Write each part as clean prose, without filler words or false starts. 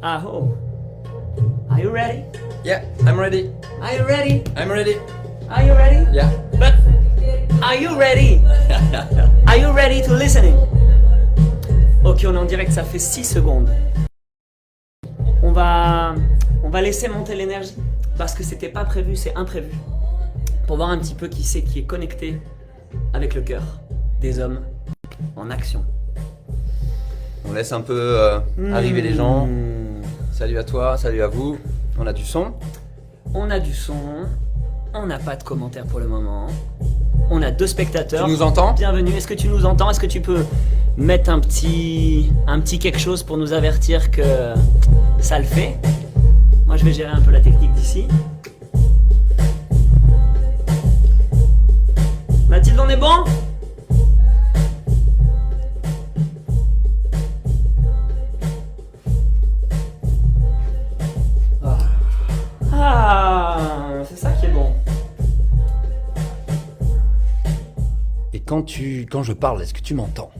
Ah oh. Are you ready? Yeah, I'm ready. Are you ready? I'm ready. Are you ready? Yeah. But are you ready? Are you ready to listening? Ok, on est en direct, ça fait 6 secondes. On va laisser monter l'énergie parce que c'était pas prévu, c'est imprévu. Pour voir un petit peu qui c'est qui est connecté avec le cœur des hommes en action. On laisse un peu arriver les gens. Salut à toi, salut à vous. On a du son. On a du son. On n'a pas de commentaires pour le moment. On a 2 spectateurs. Tu nous entends? Bienvenue. Est-ce que tu nous entends? Est-ce que tu peux mettre un petit quelque chose pour nous avertir que ça le fait? Moi, je vais gérer un peu la technique d'ici. Mathilde, on est bon? Ah, c'est ça qui est bon. Et quand je parle, est-ce que tu m'entends?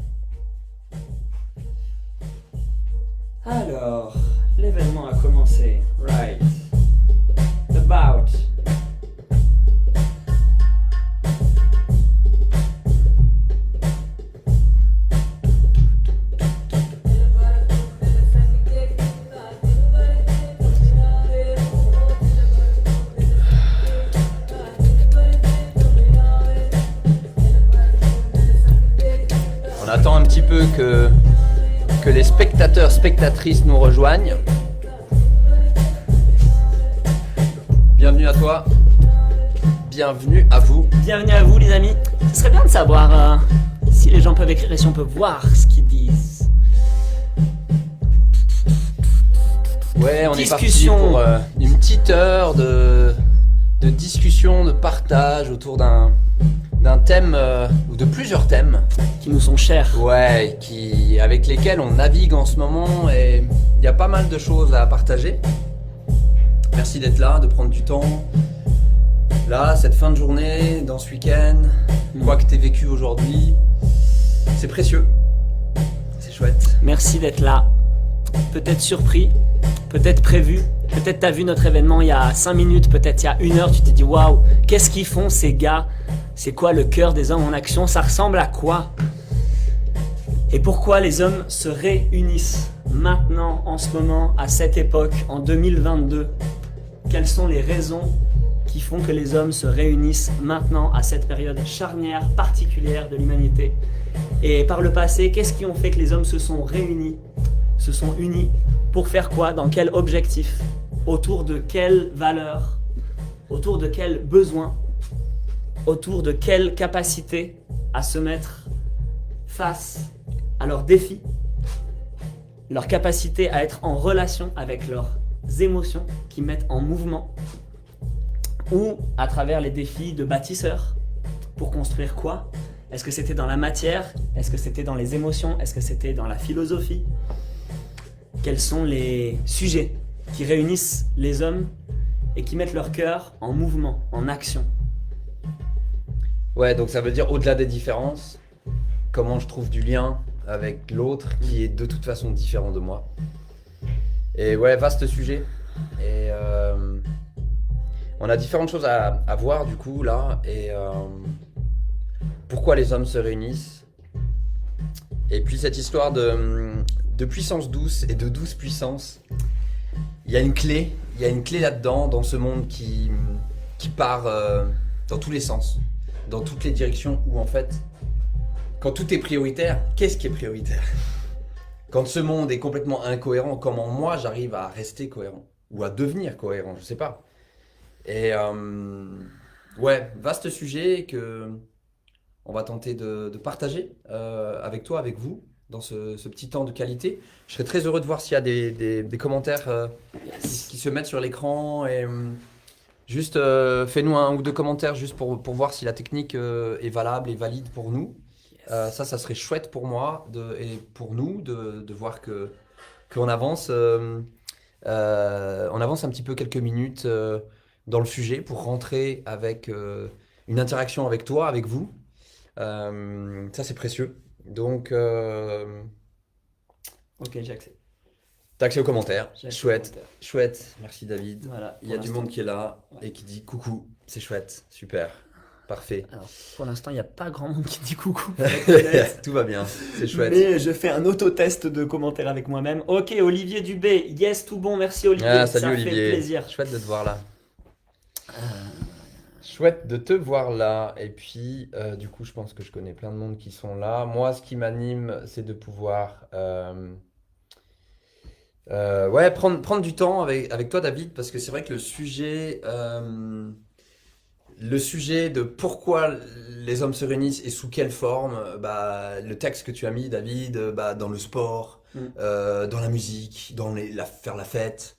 Alors, l'événement a commencé. Right. About. On attend un petit peu que les spectateurs, spectatrices nous rejoignent. Bienvenue à toi. Bienvenue à vous. Bienvenue à vous, les amis. Ce serait bien de savoir si les gens peuvent écrire et si on peut voir ce qu'ils disent. Ouais, on est parti Discussion. pour une petite heure de discussion, de partage autour d'un thème ou de plusieurs thèmes. Qui nous sont chers. Ouais, avec lesquels on navigue en ce moment et il y a pas mal de choses à partager. Merci d'être là, de prendre du temps. Là, cette fin de journée, dans ce week-end, quoi que t'aies vécu aujourd'hui, c'est précieux. C'est chouette. Merci d'être là. Peut-être surpris, peut-être prévu. Peut-être t'as vu notre événement il y a 5 minutes, peut-être il y a 1 heure, tu t'es dit waouh, qu'est-ce qu'ils font ces gars? C'est quoi le cœur des hommes en action? Ça ressemble à quoi? Et pourquoi les hommes se réunissent maintenant, en ce moment, à cette époque, en 2022? Quelles sont les raisons qui font que les hommes se réunissent maintenant, à cette période charnière, particulière de l'humanité? Et par le passé, qu'est-ce qui ont fait que les hommes se sont réunis, se sont unis? Pour faire quoi? Dans quel objectif? Autour de quelles valeurs? Autour de quels besoins? Autour de quelle capacité à se mettre face à leurs défis, leur capacité à être en relation avec leurs émotions qui mettent en mouvement, ou à travers les défis de bâtisseurs, pour construire quoi? Est-ce que c'était dans la matière? Est-ce que c'était dans les émotions? Est-ce que c'était dans la philosophie? Quels sont les sujets qui réunissent les hommes et qui mettent leur cœur en mouvement, en action? Ouais, donc ça veut dire au-delà des différences, comment je trouve du lien avec l'autre qui est de toute façon différent de moi. Et ouais, vaste sujet. Et on a différentes choses à voir du coup là. Et pourquoi les hommes se réunissent. Et puis cette histoire de puissance douce et de douce puissance. Il y a une clé là-dedans, dans ce monde qui part dans tous les sens, dans toutes les directions, où en fait, quand tout est prioritaire, qu'est-ce qui est prioritaire? Quand ce monde est complètement incohérent, comment moi j'arrive à rester cohérent? Ou à devenir cohérent, je sais pas. Et ouais, vaste sujet que on va tenter de partager avec toi, avec vous, dans ce petit temps de qualité. Je serais très heureux de voir s'il y a des commentaires qui se mettent sur l'écran. Et juste fais-nous 1 ou 2 commentaires juste pour voir si la technique est valable et valide pour nous. Ça serait chouette pour moi et pour nous de voir qu'on avance, on avance un petit peu quelques minutes dans le sujet pour rentrer avec une interaction avec toi, avec vous. Ça c'est précieux. Donc Ok, j'accepte. T'as accès aux commentaires. J'ai accès aux Chouette, commentaires. chouette. Merci David. Voilà. Il y a Pour du l'instant. monde qui est là Ouais. et qui dit coucou. C'est chouette, super, parfait. Alors, pour l'instant, il n'y a pas grand monde qui dit coucou. pour être honnête. Tout va bien, c'est chouette. Mais je fais un autotest de commentaires avec moi-même. Ok, Olivier Dubé. Yes, tout bon. Merci Olivier. Ah, salut Ça Olivier. fait plaisir. Chouette de te voir là. Chouette de te voir là. Et puis, du coup, je pense que je connais plein de monde qui sont là. Moi, ce qui m'anime, c'est de pouvoir ouais, prendre du temps avec toi, David, parce que c'est vrai que le sujet de pourquoi les hommes se réunissent et sous quelle forme, bah, le texte que tu as mis, David, bah, dans le sport, Mm. dans la musique, faire la fête,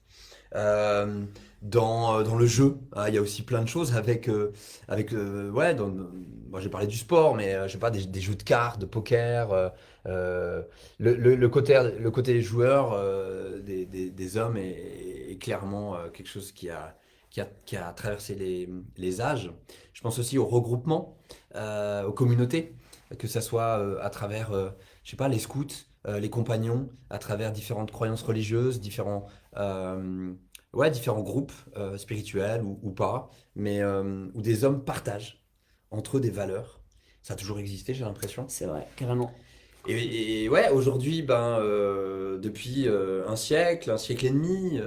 euh, dans le jeu. Hein, il y a aussi plein de choses ouais, moi j'ai parlé du sport, mais je sais pas, des jeux de cartes, de poker, le côté joueur des hommes est clairement quelque chose qui a traversé les âges. Je pense aussi au regroupement, aux communautés, que ça soit à travers, je sais pas, les scouts, les compagnons, à travers différentes croyances religieuses, différents groupes spirituels ou pas, mais où des hommes partagent entre eux des valeurs. Ça a toujours existé, j'ai l'impression. C'est vrai, carrément. Et ouais, aujourd'hui, depuis un siècle et demi,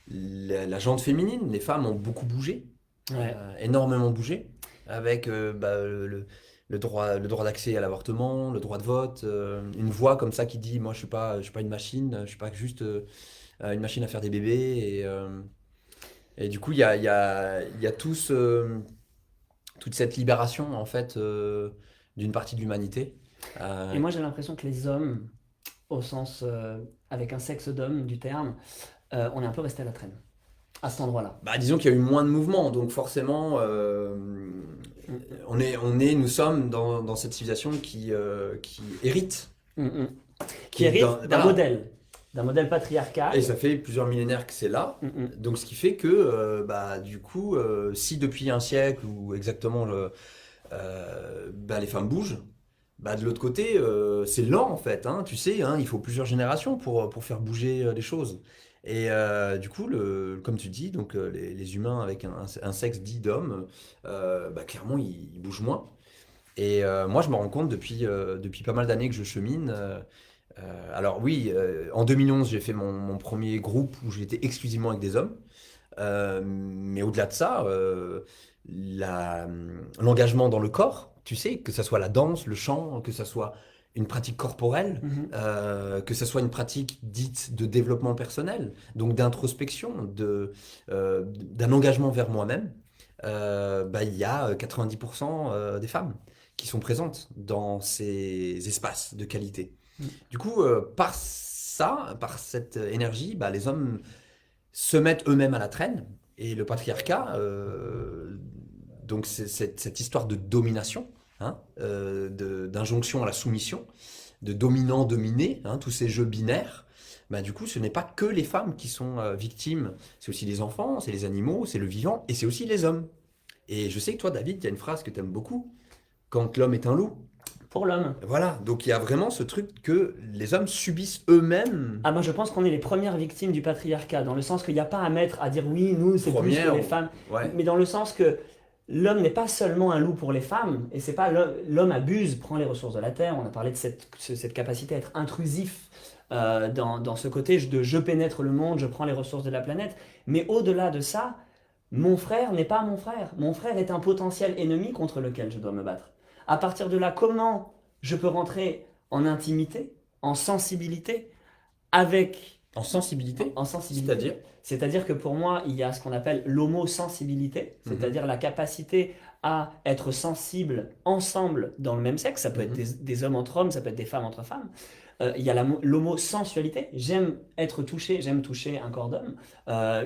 la gente féminine, les femmes ont beaucoup bougé, Ouais. énormément bougé, avec le droit d'accès à l'avortement, le droit de vote, une voix comme ça qui dit, moi je suis pas une machine, je suis pas juste une machine à faire des bébés. Et du coup, il y a toute cette libération en fait d'une partie de l'humanité. Et moi, j'ai l'impression que les hommes, au sens avec un sexe d'homme du terme, on est un peu resté à la traîne à cet endroit-là. Bah, disons qu'il y a eu moins de mouvements, donc forcément, nous sommes dans cette civilisation qui hérite. Mm, mm. Qui Qui hérite voilà. d'un modèle patriarcal. Et ça fait plusieurs millénaires que c'est là. Mm, mm. Donc ce qui fait que, du coup, si depuis un siècle ou exactement les femmes bougent, de l'autre côté, c'est lent en fait. Hein, tu sais, hein, il faut plusieurs générations pour faire bouger les choses. Et du coup, comme tu dis, donc les humains avec un sexe dit d'homme, clairement, ils bougent moins. Et moi, je me rends compte depuis pas mal d'années que je chemine. Alors oui, en 2011, j'ai fait mon premier groupe où j'étais exclusivement avec des hommes. Mais au-delà de ça, l'engagement dans le corps, tu sais, que ce soit la danse, le chant, que ce soit une pratique corporelle, Mhm. que ce soit une pratique dite de développement personnel, donc d'introspection, d'un engagement vers moi-même, il y a 90% des femmes qui sont présentes dans ces espaces de qualité. Mm. Du coup, par cette énergie, les hommes se mettent eux-mêmes à la traîne. Et le patriarcat, donc c'est cette histoire de domination, hein, d'injonction à la soumission, de dominant-dominé, hein, tous ces jeux binaires. Du coup, ce n'est pas que les femmes qui sont victimes, c'est aussi les enfants, c'est les animaux, c'est le vivant, et c'est aussi les hommes. Et je sais que toi, David, il y a une phrase que tu aimes beaucoup, quand l'homme est un loup. Pour l'homme. Voilà, donc il y a vraiment ce truc que les hommes subissent eux-mêmes. Ah, moi, je pense qu'on est les premières victimes du patriarcat, dans le sens qu'il n'y a pas à mettre à dire oui, nous, c'est plus que Première, les femmes. Ouais. Mais dans le sens que l'homme n'est pas seulement un loup pour les femmes, et c'est pas l'homme abuse, prend les ressources de la terre. On a parlé de cette capacité à être intrusif dans ce côté de je pénètre le monde, je prends les ressources de la planète. Mais au-delà de ça, mon frère n'est pas mon frère. Mon frère est un potentiel ennemi contre lequel je dois me battre. À partir de là, comment je peux rentrer en intimité, en sensibilité, avec... En sensibilité, En sensibilité. C'est-à-dire que pour moi, il y a ce qu'on appelle l'homosensibilité, c'est-à-dire la capacité à être sensible ensemble dans le même sexe. Ça peut être des hommes entre hommes, ça peut être des femmes entre femmes. Il y a l'homosensualité. J'aime être touché, j'aime toucher un corps d'homme.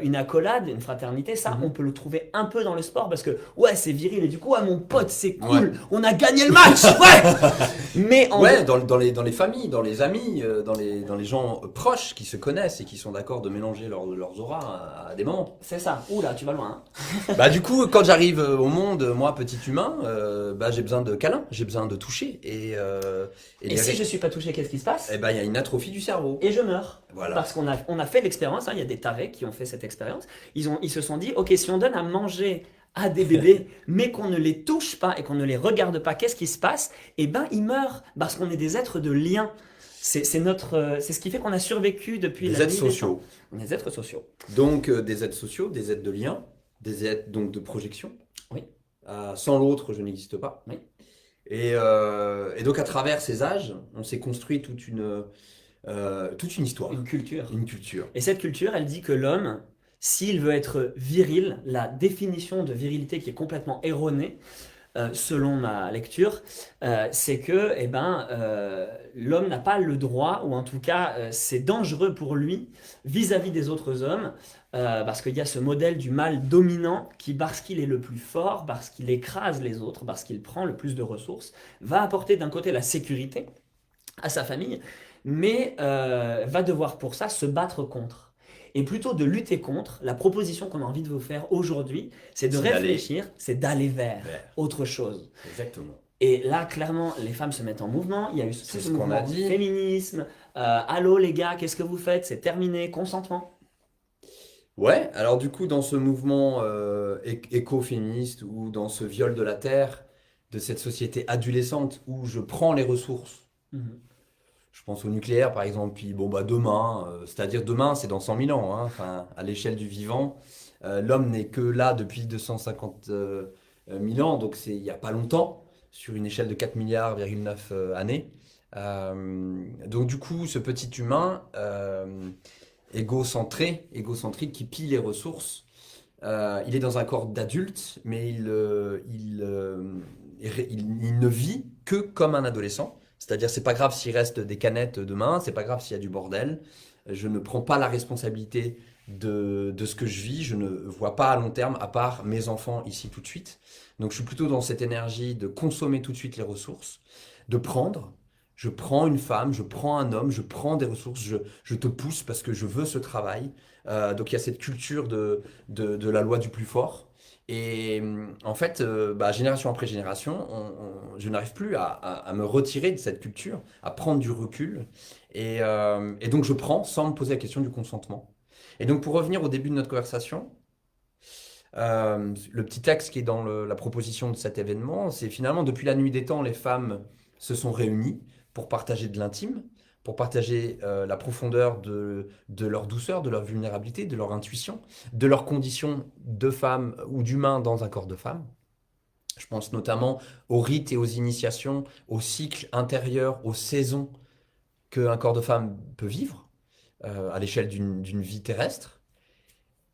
Une accolade, une fraternité, ça, on peut le trouver un peu dans le sport parce que, ouais, c'est viril et du coup, mon pote, c'est cool, Ouais. on a gagné le match, ouais. Mais dans les familles, dans les amis, dans les gens proches qui se connaissent et qui sont d'accord de mélanger leurs auras à des membres. c'est ça. Oula, tu vas loin. Hein. Du coup, quand j'arrive au monde, moi, petit humain, j'ai besoin de câlins, j'ai besoin de toucher. Et si je suis pas touché, qu'est-ce qui se passe? Eh ben, il y a une atrophie du cerveau. Et je meurs. Voilà. Parce on a fait l'expérience, hein, il y a des tarés qui ont fait cette expérience. Ils se sont dit, ok, si on donne à manger à des bébés, mais qu'on ne les touche pas et qu'on ne les regarde pas, qu'est-ce qui se passe? Eh ben, ils meurent parce qu'on est des êtres de lien. C'est ce qui fait qu'on a survécu depuis Des la êtres nuit des sociaux. temps. On est des êtres sociaux. Donc, des êtres sociaux, des êtres de lien, des êtres donc de projection. Oui. Sans l'autre, je n'existe pas. Oui. Et donc, à travers ces âges, on s'est construit toute une histoire, Une culture. une culture. Et cette culture, elle dit que l'homme, s'il veut être viril, la définition de virilité qui est complètement erronée, selon ma lecture, c'est que l'homme n'a pas le droit, ou en tout cas c'est dangereux pour lui vis-à-vis des autres hommes, parce qu'il y a ce modèle du mâle dominant qui, parce qu'il est le plus fort, parce qu'il écrase les autres, parce qu'il prend le plus de ressources, va apporter d'un côté la sécurité à sa famille, mais va devoir pour ça se battre contre. Et plutôt de lutter contre, la proposition qu'on a envie de vous faire aujourd'hui, c'est de réfléchir, c'est d'aller vers autre chose. Exactement. Et là, clairement, les femmes se mettent en mouvement. Il y a eu ce qu'on a dit. Féminisme. Allô les gars, qu'est-ce que vous faites? C'est terminé. Consentement. Ouais, alors du coup, dans ce mouvement écoféministe ou dans ce viol de la terre, de cette société adolescente où je prends les ressources, je pense au nucléaire par exemple, puis demain, c'est-à-dire demain c'est dans 100 000 ans, hein, enfin, à l'échelle du vivant, l'homme n'est que là depuis 250 000 ans, donc c'est il n'y a pas longtemps, sur une échelle de 4 milliards,9 années. Donc du coup, ce petit humain égocentrique qui pille les ressources, il est dans un corps d'adulte, mais il ne vit que comme un adolescent. C'est-à-dire, c'est pas grave s'il reste des canettes demain, c'est pas grave s'il y a du bordel. Je ne prends pas la responsabilité de ce que je vis, je ne vois pas à long terme, à part mes enfants ici tout de suite. Donc, je suis plutôt dans cette énergie de consommer tout de suite les ressources, de prendre. Je prends une femme, je prends un homme, je prends des ressources, je te pousse parce que je veux ce travail. Donc, il y a cette culture de la loi du plus fort. Et en fait, génération après génération, je n'arrive plus à me retirer de cette culture, à prendre du recul. Et donc, je prends sans me poser la question du consentement. Et donc, pour revenir au début de notre conversation, le petit texte qui est dans la proposition de cet événement, c'est finalement, depuis la nuit des temps, les femmes se sont réunies pour partager de l'intime, pour partager la profondeur de leur douceur, de leur vulnérabilité, de leur intuition, de leurs conditions de femme ou d'humain dans un corps de femme. Je pense notamment aux rites et aux initiations, aux cycles intérieurs, aux saisons qu'un corps de femme peut vivre à l'échelle d'une vie terrestre.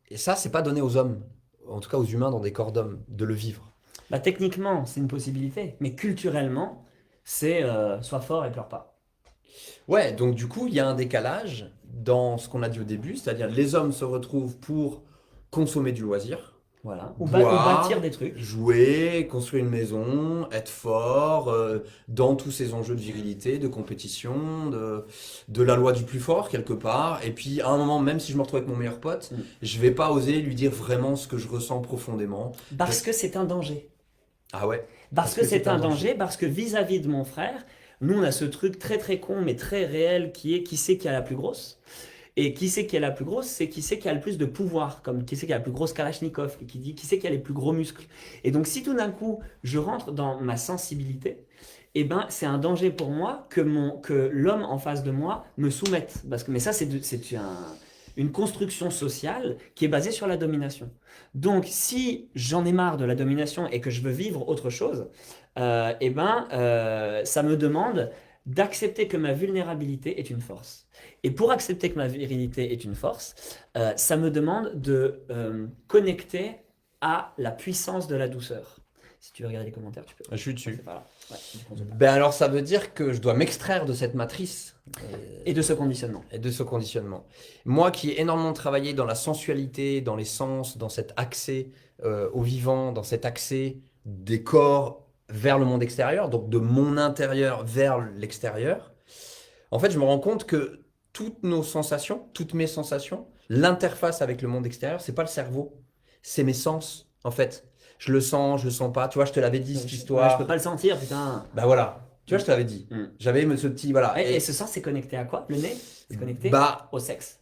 Et ça, c'est pas donné aux hommes, en tout cas aux humains dans des corps d'hommes, de le vivre. Techniquement, c'est une possibilité, mais culturellement, c'est sois fort et pleure pas. Ouais, donc du coup, il y a un décalage dans ce qu'on a dit au début, c'est-à-dire les hommes se retrouvent pour consommer du loisir, Voilà. Ou boire, bâtir des trucs. jouer, construire une maison, être fort, dans tous ces enjeux de virilité, de compétition, de la loi du plus fort quelque part. Et puis à un moment, même si je me retrouve avec mon meilleur pote, je vais pas oser lui dire vraiment ce que je ressens profondément. Parce que c'est un danger. Ah ouais? Parce que c'est un danger, parce que vis-à-vis de mon frère, nous on a ce truc très très con mais très réel qui est qui c'est qui a la plus grosse. Et qui c'est qui a la plus grosse, c'est qui c'est qui a le plus de pouvoir, comme qui c'est qui a la plus grosse Kalachnikov, et qui dit qui c'est qui a les plus gros muscles. Et donc si tout d'un coup je rentre dans ma sensibilité, eh ben c'est un danger pour moi que l'homme en face de moi me soumette. Mais ça c'est une construction sociale qui est basée sur la domination. Donc si j'en ai marre de la domination et que je veux vivre autre chose, ça me demande d'accepter que ma vulnérabilité est une force. Et pour accepter que ma virilité est une force, ça me demande de connecter à la puissance de la douceur. Si tu veux regarder les commentaires, tu peux. Je suis dessus. Ouais, alors ça veut dire que je dois m'extraire de cette matrice. Et de ce conditionnement. Et de ce conditionnement. Moi qui ai énormément travaillé dans la sensualité, dans les sens, dans cet accès au vivant, dans cet accès des corps vers le monde extérieur, donc de mon intérieur vers l'extérieur, en fait je me rends compte que toutes nos sensations, toutes mes sensations, l'interface avec le monde extérieur, c'est pas le cerveau, c'est mes sens en fait. je le sens, je le sens pas. Tu vois, je te l'avais dit, cette Ouais, histoire. je peux pas le sentir, putain. Bah voilà, tu vois, je te l'avais dit. Mm. J'avais ce petit, voilà. Et ce sens, c'est connecté à quoi? Le nez? C'est connecté Bah, au sexe.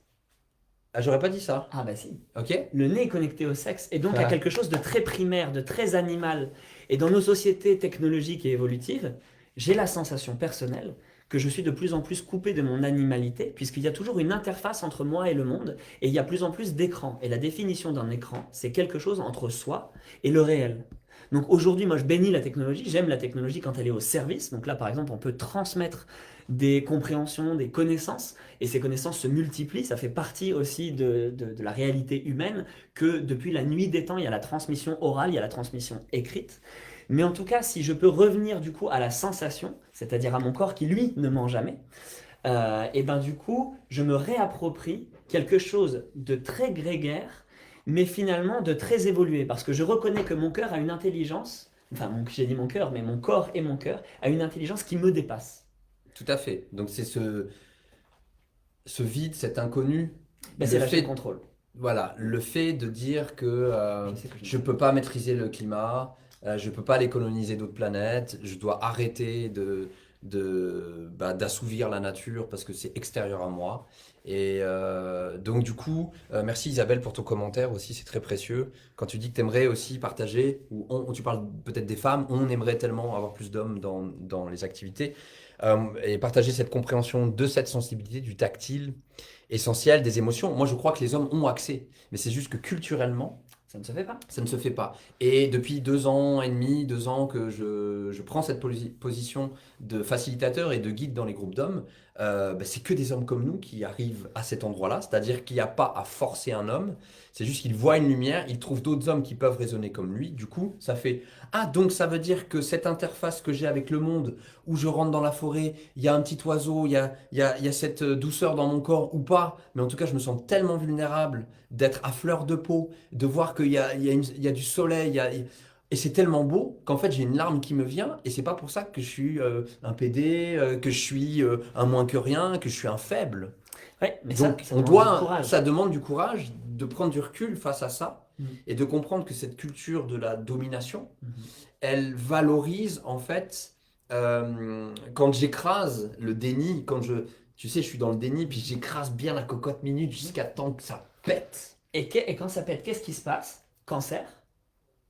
j'aurais pas dit ça. Ah bah si. Ok? Le nez est connecté au sexe et donc à Ouais. quelque chose de très primaire, de très animal. Et dans nos sociétés technologiques et évolutives, j'ai la sensation personnelle que je suis de plus en plus coupé de mon animalité, puisqu'il y a toujours une interface entre moi et le monde, et il y a plus en plus d'écrans. Et la définition d'un écran, c'est quelque chose entre soi et le réel. Donc aujourd'hui, moi je bénis la technologie, j'aime la technologie quand elle est au service. Donc là, par exemple, on peut transmettre des compréhensions, des connaissances, et ces connaissances se multiplient. Ça fait partie aussi de la réalité humaine que depuis la nuit des temps, il y a la transmission orale, il y a la transmission écrite. Mais en tout cas, si je peux revenir du coup à la sensation, c'est-à-dire à mon corps qui lui ne ment jamais, et ben du coup, je me réapproprie quelque chose de très grégaire, mais finalement de très évolué, parce que je reconnais que mon cœur a une intelligence, enfin j'ai dit mon cœur, mais mon corps et mon cœur a une intelligence qui me dépasse. Tout à fait. Donc c'est ce vide, cet inconnu, Ben, le c'est lâcher le fait, contrôle. voilà, le fait de dire que Je sais que je peux pas maîtriser le climat, je peux pas aller coloniser d'autres planètes, je dois arrêter d'assouvir la nature parce que c'est extérieur à moi. Et donc du coup, merci Isabelle pour ton commentaire aussi, c'est très précieux. Quand tu dis que tu aimerais aussi partager, ou tu parles peut-être des femmes, on aimerait tellement avoir plus d'hommes dans les activités, et partager cette compréhension de cette sensibilité, du tactile, essentiel, des émotions. Moi je crois que les hommes ont accès, mais c'est juste que culturellement, Ça ne se fait pas. ça ne se fait pas. Et depuis 2 ans et demi, 2 ans que je prends cette position de facilitateur et de guide dans les groupes d'hommes, c'est que des hommes comme nous qui arrivent à cet endroit-là. C'est-à-dire qu'il n'y a pas à forcer un homme. C'est juste qu'il voit une lumière, il trouve d'autres hommes qui peuvent raisonner comme lui. Du coup, ça fait ah, donc ça veut dire que cette interface que j'ai avec le monde, où je rentre dans la forêt, il y a un petit oiseau, il y a cette douceur dans mon corps ou pas. Mais en tout cas, je me sens tellement vulnérable d'être à fleur de peau, de voir qu'il y a du soleil, et c'est tellement beau qu'en fait j'ai une larme qui me vient, et c'est pas pour ça que je suis un PD, que je suis un moins que rien, que je suis un faible. Ouais, mais Donc ça on demande du doit, courage. ça demande du courage de prendre du recul face à ça, Mm. et de comprendre que cette culture de la domination, Mhm. elle valorise en fait, quand j'écrase le déni, tu sais, je suis dans le déni, puis j'écrase bien la cocotte minute jusqu'à temps que ça pète. Et quand ça pète, qu'est-ce qui se passe? Cancer,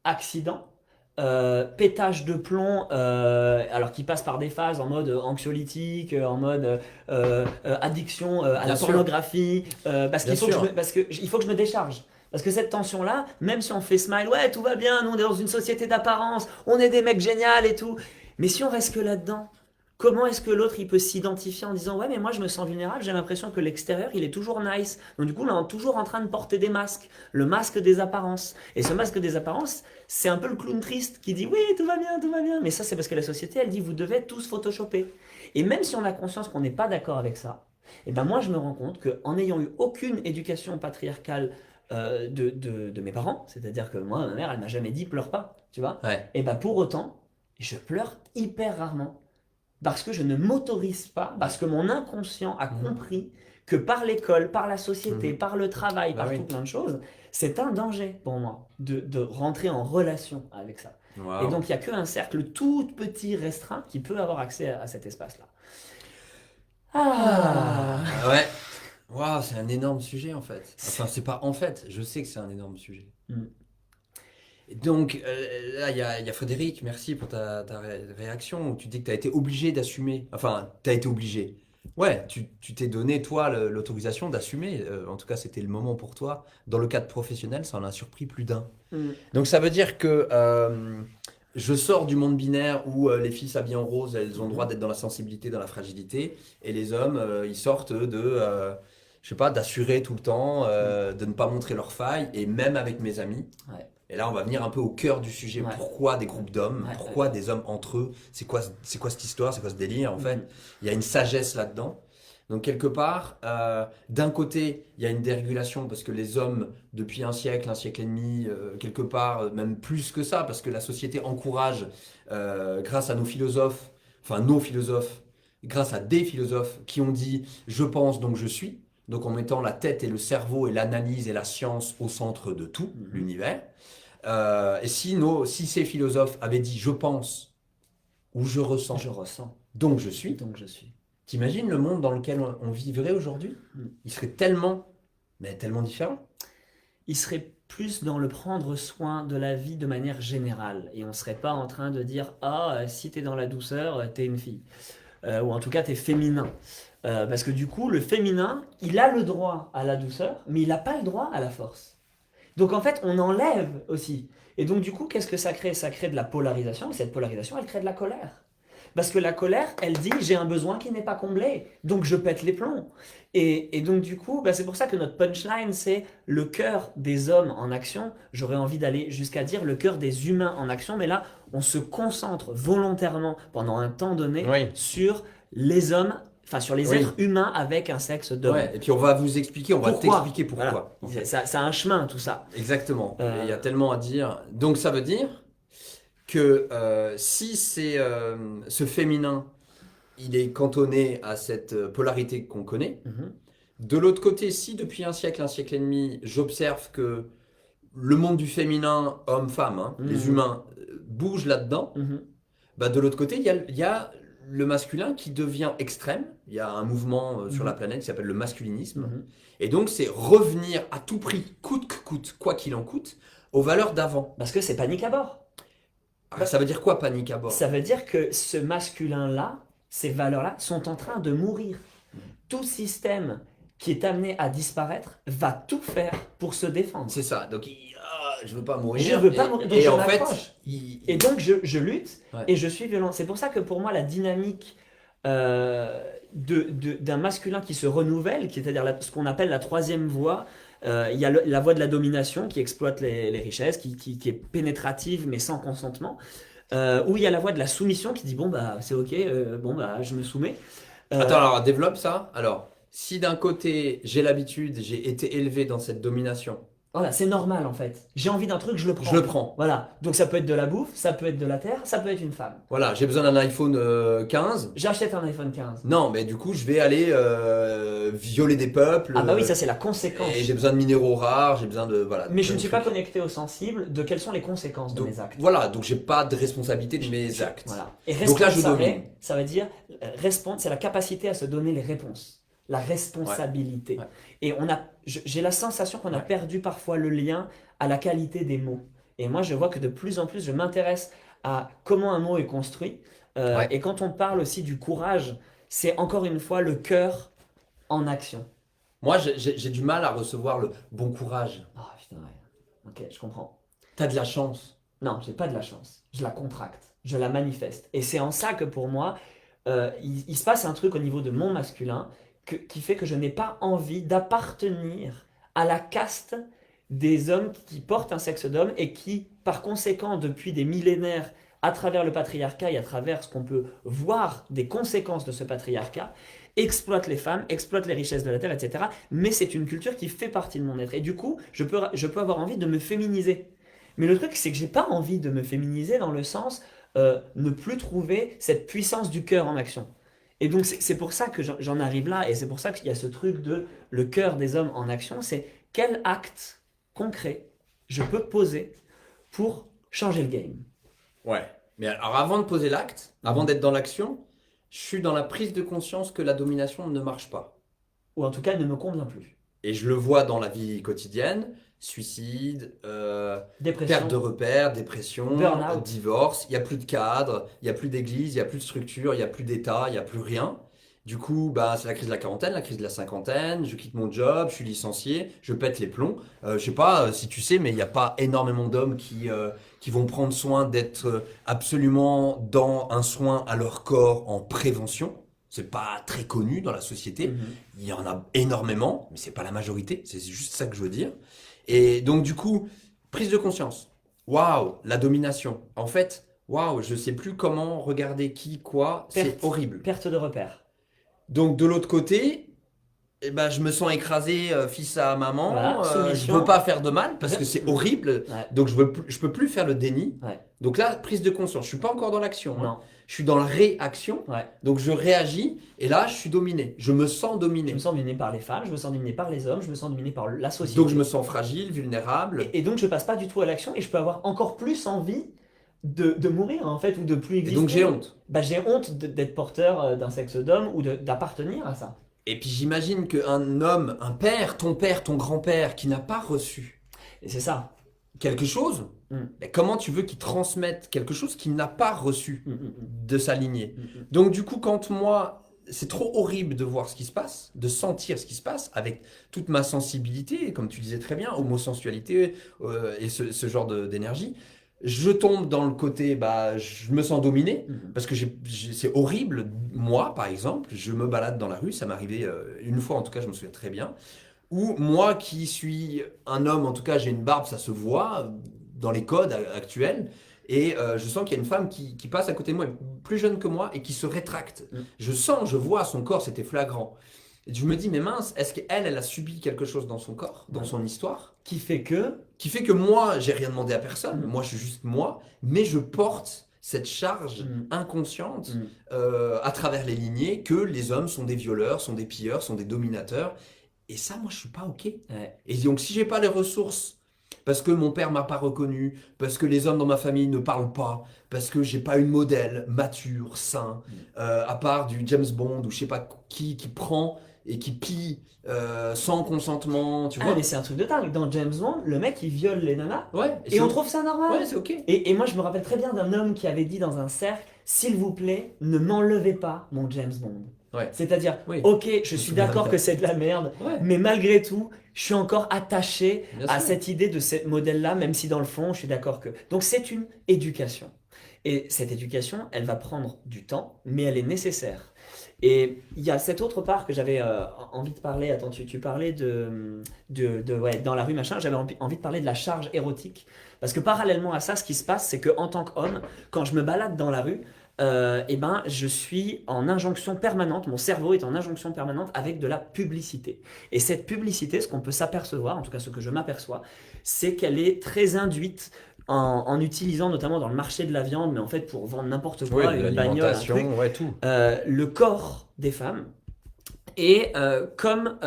accident, pétage de plomb, alors qui passe par des phases en mode anxiolytique, en mode addiction à Bien la sûr. pornographie, parce Bien qu'il faut que sûr. il faut que je me décharge. Parce que cette tension-là, même si on fait smile, ouais, tout va bien, nous on est dans une société d'apparence, on est des mecs géniaux et tout. Mais si on reste que là-dedans, comment est-ce que l'autre il peut s'identifier en disant ouais mais moi je me sens vulnérable, j'ai l'impression que l'extérieur il est toujours nice. Donc du coup là on est toujours en train de porter des masques, le masque des apparences. Et ce masque des apparences, c'est un peu le clown triste qui dit oui tout va bien, tout va bien. Mais ça c'est parce que la société elle dit vous devez tous photoshopper. Et même si on a conscience qu'on n'est pas d'accord avec ça, et ben moi je me rends compte qu'en n'ayant eu aucune éducation patriarcale de mes parents, c'est-à-dire que moi ma mère elle m'a jamais dit pleure pas, tu vois. Ouais. Et ben pour autant, je pleure hyper rarement parce que je ne m'autorise pas, parce que mon inconscient a Mhm. compris que par l'école, par la société, Mhm. par le travail, Bah par oui. tout plein de choses, c'est un danger pour moi de rentrer en relation avec ça. Et Waouh. donc il n'y a qu'un cercle tout petit restreint qui peut avoir accès à cet espace-là. Ah. Ouais. Waouh, c'est un énorme sujet en fait. Enfin, c'est pas en fait, je sais que c'est un énorme sujet. Mm. Et donc, là, il y a Frédéric, merci pour ta réaction, où tu dis que tu as été obligé d'assumer. Enfin, tu as été obligé. Ouais, tu t'es donné, toi, l'autorisation d'assumer. En tout cas, c'était le moment pour toi. Dans le cadre professionnel, ça en a surpris plus d'un. Mm. Donc, ça veut dire que je sors du monde binaire où les filles s'habillent en rose, elles ont le droit d'être dans la sensibilité, dans la fragilité, et les hommes, ils sortent je sais pas, d'assurer tout le temps, de ne pas montrer leurs failles, et même avec mes amis. Ouais. Et là, on va venir un peu au cœur du sujet. Ouais. Pourquoi des groupes d'hommes? Ouais, Pourquoi ouais. des hommes entre eux? C'est quoi cette histoire? C'est quoi ce délire en fait? Mhm. Il y a une sagesse là-dedans. Donc quelque part, d'un côté, il y a une dérégulation parce que les hommes, depuis un siècle et demi, quelque part, même plus que ça, parce que la société encourage, grâce à nos philosophes, grâce à des philosophes qui ont dit je pense donc je suis, donc en mettant la tête et le cerveau et l'analyse et la science au centre de tout Mhm. l'univers. Et si ces philosophes avaient dit je pense ou je ressens, Je ressens, donc je suis, donc je suis. t'imagines le monde dans lequel on vivrait aujourd'hui? Mm. Il serait tellement différent. Il serait plus dans le prendre soin de la vie de manière générale. Et on ne serait pas en train de dire ah, si t'es dans la douceur, t'es une fille. Ou en tout cas, t'es féminin. Parce que du coup, le féminin, il a le droit à la douceur, mais il n'a pas le droit à la force. Donc en fait, on enlève aussi. Et donc du coup, qu'est-ce que ça crée? Ça crée de la polarisation, et cette polarisation, elle crée de la colère. Parce que la colère, elle dit, j'ai un besoin qui n'est pas comblé, donc je pète les plombs. Et donc du coup, bah, c'est pour ça que notre punchline, c'est le cœur des hommes en action. J'aurais envie d'aller jusqu'à dire le cœur des humains en action, mais là, on se concentre volontairement pendant un temps donné Oui. sur les hommes, enfin sur les Oui. êtres humains avec un sexe d'homme. Ouais, et puis on va vous expliquer, on va Pourquoi? t'expliquer pourquoi. Voilà. Ça a un chemin, tout ça. Exactement. Euh, Et il y a tellement à dire. Donc ça veut dire que si c'est ce féminin, il est cantonné à cette polarité qu'on connaît. mhm, De l'autre côté, si depuis un siècle et demi, j'observe que le monde du féminin, homme-femme, hein, les Mhm. humains, bougent là-dedans, mhm, bah de l'autre côté, il y a le masculin qui devient extrême. Il y a un mouvement sur la planète qui s'appelle le masculinisme. mhm. Et donc, c'est revenir à tout prix, coûte que coûte, quoi qu'il en coûte, aux valeurs d'avant. Parce que c'est panique à bord. Ah, ça veut dire quoi, panique à bord? Ça veut dire que ce masculin-là, ces valeurs-là, sont en train de mourir. Tout système qui est amené à disparaître va tout faire pour se défendre. C'est ça. Donc, je veux pas mourir. Je veux pas Et- mourir, donc Et je en fait, m'accroche. Et donc je lutte Ouais. et je suis violent. C'est pour ça que pour moi, la dynamique d'un masculin qui se renouvelle, c'est-à-dire ce qu'on appelle la troisième voie, il y a la voie de la domination qui exploite les richesses, qui est pénétrative mais sans consentement. Ou il y a la voie de la soumission qui dit bon bah c'est ok, bon bah je me soumets. Attends, alors développe ça. Alors, si d'un côté, j'ai l'habitude, j'ai été élevé dans cette domination, Voilà, c'est normal en fait. J'ai envie d'un truc, je le prends. je le prends. Voilà, donc ça peut être de la bouffe, ça peut être de la terre, ça peut être une femme. Voilà, j'ai besoin d'un iPhone 15. J'achète un iPhone 15. Non, mais du coup, je vais aller violer des peuples. Ah bah oui, ça c'est la conséquence. Et j'ai besoin de minéraux rares, j'ai besoin de. Voilà. Mais je plein ne de suis pas trucs. connecté au sensible de quelles sont les conséquences de Donc, mes actes. voilà, donc j'ai pas de responsabilité de mes actes. Voilà. Et Donc là, je responsable, domine. ça veut dire répondre, c'est la capacité à se donner les réponses, la responsabilité. Ouais. Et j'ai la sensation qu'on a Ouais. perdu parfois le lien à la qualité des mots. Et moi, je vois que de plus en plus, je m'intéresse à comment un mot est construit. Ouais. Et quand on parle aussi du courage, c'est encore une fois le cœur en action. Moi, j'ai du mal à recevoir le bon courage. Ah putain, ouais. Ok, je comprends. T'as de la chance. Non, j'ai pas de la chance. Je la contracte, je la manifeste. Et c'est en ça que pour moi, il se passe un truc au niveau de mon masculin qui fait que je n'ai pas envie d'appartenir à la caste des hommes qui portent un sexe d'homme et qui, par conséquent, depuis des millénaires, à travers le patriarcat et à travers ce qu'on peut voir des conséquences de ce patriarcat, exploitent les femmes, exploitent les richesses de la terre, etc. Mais c'est une culture qui fait partie de mon être. Et du coup, je peux avoir envie de me féminiser. Mais le truc, c'est que j'ai pas envie de me féminiser dans le sens ne plus trouver cette puissance du cœur en action. Et donc, c'est pour ça que j'en arrive là, et c'est pour ça qu'il y a ce truc de le cœur des hommes en action, c'est quel acte concret je peux poser pour changer le game. Ouais. Mais alors, avant de poser l'acte, avant d'être dans l'action, je suis dans la prise de conscience que la domination ne marche pas. Ou en tout cas, elle ne me convient plus. Et je le vois dans la vie quotidienne, suicide, Dépression. perte de repères, dépression, Burn-out. divorce, il n'y a plus de cadre, il n'y a plus d'église, il n'y a plus de structure, il n'y a plus d'État, il n'y a plus rien. Du coup, bah, c'est la crise de la quarantaine, la crise de la cinquantaine, je quitte mon job, je suis licencié, je pète les plombs. Je sais pas si tu sais, mais il n'y a pas énormément d'hommes qui vont prendre soin d'être absolument dans un soin à leur corps en prévention. C'est pas très connu dans la société. Mhm. Il y en a énormément, mais c'est pas la majorité. C'est juste ça que je veux dire. Et donc, du coup, prise de conscience. Waouh, la domination. En fait, waouh, je sais plus comment regarder qui, quoi. C'est Perte. horrible. Perte de repères. Donc, de l'autre côté, eh ben, je me sens écrasé fils à Voilà, maman, je soumission. veux pas faire de mal parce que c'est horrible, Ouais, donc je peux plus faire le déni. ouais, Donc là, prise de conscience, je suis pas encore dans l'action, hein. non, Je suis dans la réaction, ouais. donc je réagis et là, je suis dominé, je me sens Je dominé. me sens dominé par les femmes, je me sens dominé par les hommes, je me sens dominé par la société. Donc je me sens fragile, vulnérable. Et donc je passe pas du tout à l'action et je peux avoir encore plus envie de mourir en fait ou de plus Et exister. donc j'ai honte. Bah, j'ai honte d'être porteur d'un sexe d'homme ou d'appartenir à ça. Et puis j'imagine qu'un homme, un père, ton grand-père, qui n'a pas reçu Et c'est ça. quelque chose, Mm. mais comment tu veux qu'il transmette quelque chose qu'il n'a pas reçu Mm, mm, de sa lignée? mm, mm, Donc du coup, quand moi, c'est trop horrible de voir ce qui se passe, de sentir ce qui se passe, avec toute ma sensibilité, comme tu disais très bien, homosensualité et ce genre d'énergie, je tombe dans le côté, bah, je me sens dominé, mm. parce que c'est horrible. Moi, par exemple, je me balade dans la rue, ça m'est arrivé une fois, en tout cas, je me souviens très bien, où moi qui suis un homme, en tout cas, j'ai une barbe, ça se voit dans les codes actuels. Et je sens qu'il y a une femme qui passe à côté de moi, plus jeune que moi, et qui se rétracte. Mm. Je sens, je vois son corps, c'était flagrant. Et je me dis, mais mince, est-ce qu'elle, elle a subi quelque chose dans son corps, dans son histoire, Qui fait que qui fait que moi, j'ai rien demandé à personne, Mm. moi je suis juste moi, mais je porte cette charge Mm. inconsciente Mm. à travers les lignées que les hommes sont des violeurs, sont des pilleurs, sont des dominateurs. Et ça, moi, je suis pas OK. Ouais. Et donc, si j'ai pas les ressources, parce que mon père m'a pas reconnu, parce que les hommes dans ma famille ne parlent pas, parce que j'ai pas une modèle mature, sain, à part du James Bond ou je sais pas qui prend et qui pille sans consentement, tu Ah vois. mais c'est un truc de dingue. Dans James Bond, le mec il viole les nanas Ouais. et on trouve ça normal. Ouais, c'est OK. Et moi je me rappelle très bien d'un homme qui avait dit dans un cercle, s'il vous plaît, ne m'enlevez pas mon James Bond. Ouais. C'est-à-dire, Oui. ok, je me suis souviens d'accord de que ça. c'est de la merde, Ouais. mais malgré tout, je suis encore attaché Bien à sûr. cette idée de ce modèle-là, même si dans le fond, je suis d'accord que... Donc c'est une éducation. Et cette éducation, elle va prendre du temps, mais elle est nécessaire. Et il y a cette autre part que j'avais envie de parler. Attends, tu parlais ouais, dans la rue, machin. J'avais envie de parler de la charge érotique. Parce que parallèlement à ça, ce qui se passe, c'est qu'en tant qu'homme, quand je me balade dans la rue, eh ben, je suis en injonction permanente, mon cerveau est en injonction permanente avec de la publicité. Et cette publicité, ce qu'on peut s'apercevoir, en tout cas ce que je m'aperçois, c'est qu'elle est très induite en utilisant notamment dans le marché de la viande, mais en fait pour vendre n'importe quoi, Oui, de une bagnole, un truc, l'alimentation, ouais, tout. le corps des femmes et comme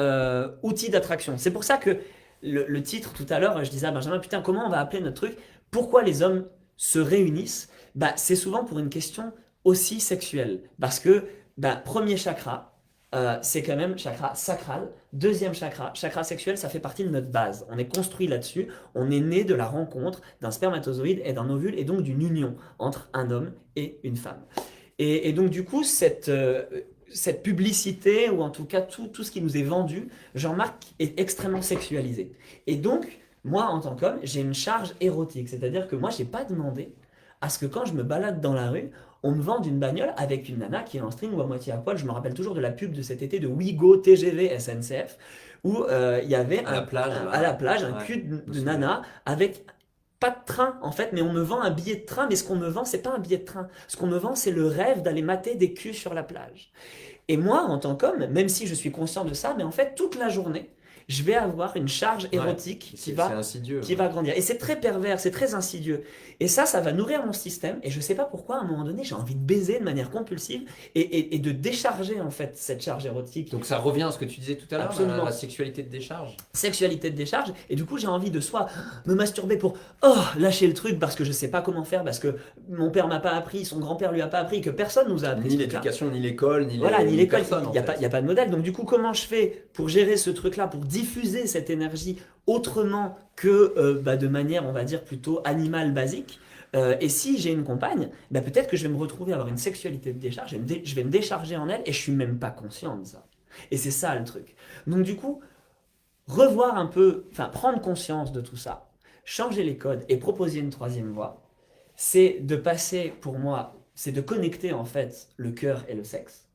outil d'attraction. C'est pour ça que le titre tout à l'heure, je disais à Benjamin, putain, comment on va appeler notre truc? Pourquoi les hommes se réunissent? Bah, c'est souvent pour une question aussi sexuelle. Parce que, bah, premier chakra, c'est quand même chakra sacral. Deuxième chakra, chakra sexuel, ça fait partie de notre base. On est construit là-dessus. On est né de la rencontre d'un spermatozoïde et d'un ovule, et donc d'une union entre un homme et une femme. Et donc, du coup, cette publicité, ou en tout cas tout ce qui nous est vendu, Jean-Marc est extrêmement sexualisé. Et donc, moi, en tant qu'homme, j'ai une charge érotique. C'est-à-dire que moi, j'ai pas demandé à ce que quand je me balade dans la rue, on me vende une bagnole avec une nana qui est en string ou à moitié à poil. Je me rappelle toujours de la pub de cet été de Ouigo TGV SNCF, où il y avait À la plage, là. à la plage un Ouais, cul je me de souviens. nana avec pas de train en fait, mais on me vend un billet de train, mais ce qu'on me vend, c'est pas un billet de train. Ce qu'on me vend, c'est le rêve d'aller mater des culs sur la plage. Et moi, en tant qu'homme, même si je suis conscient de ça, mais en fait, toute la journée, je vais avoir une charge érotique C'est insidieux. qui va grandir. Et c'est très pervers, c'est très insidieux. Et ça va nourrir mon système. Et je sais pas pourquoi, à un moment donné, j'ai envie de baiser de manière compulsive et de décharger, en fait, cette charge érotique. Donc ça revient à ce que tu disais tout à l'heure, Absolument. la sexualité de décharge. Sexualité de décharge. Et du coup, j'ai envie de soit me masturber pour lâcher le truc parce que je sais pas comment faire, parce que mon père m'a pas appris, son grand-père lui a pas appris, que personne nous a appris. Ni ce truc-là. l'éducation, ni l'école, Voilà, ni l'école, personne. il n'y a pas de modèle. Donc du coup, comment je fais pour gérer ce truc-là, pour diffuser cette énergie autrement que de manière, on va dire, plutôt animale basique? Et si j'ai une compagne, peut-être que je vais me retrouver à avoir une sexualité de décharge, je vais me décharger en elle et je suis même pas conscient de ça. Et c'est ça le truc. Donc du coup, revoir un peu, enfin prendre conscience de tout ça, changer les codes et proposer une troisième voie, c'est de passer, pour moi, c'est de connecter en fait le cœur et le sexe.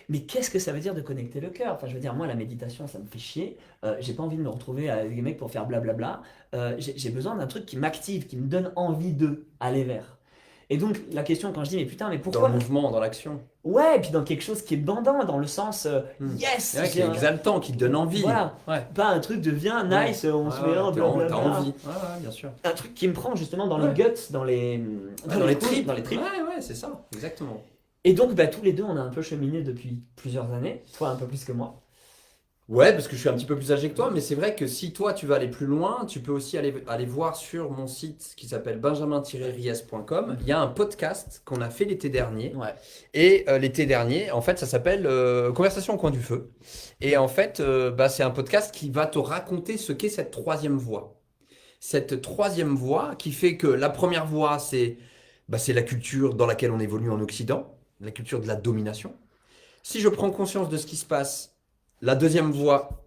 Mais qu'est-ce que ça veut dire de connecter le cœur? Enfin, je veux dire, moi, la méditation, ça me fait chier. J'ai pas envie de me retrouver avec des mecs pour faire blablabla. J'ai besoin d'un truc qui m'active, qui me donne envie de aller vers. Et donc la question quand je dis mais putain mais Dans pourquoi le mouvement, dans l'action. ouais et puis dans quelque chose qui est bandant dans le sens yes Ouais, qui est exaltant, qui te donne envie. voilà Ouais. pas un truc de viens Ouais. nice on se Ouais, met un t'as blablabla envie. Ouais, bien sûr. un truc qui me prend justement dans Ouais. les guts dans les Dans les tripes. dans les tripes. Ouais, c'est ça, exactement. Et donc bah, tous les deux on a un peu cheminé depuis plusieurs années toi un peu plus que moi. Ouais, parce que je suis un petit peu plus âgé que toi, mais c'est vrai que si toi tu veux aller plus loin, tu peux aussi aller voir sur mon site qui s'appelle benjamin-ries.com. Il y a un podcast qu'on a fait l'été dernier. Ouais. Et l'été dernier, en fait, ça s'appelle Conversation au coin du feu. Et en fait, c'est un podcast qui va te raconter ce qu'est cette troisième voie. Cette troisième voie qui fait que la première voie, c'est la culture dans laquelle on évolue en Occident, la culture de la domination. Si je prends conscience de ce qui se passe, la deuxième voie,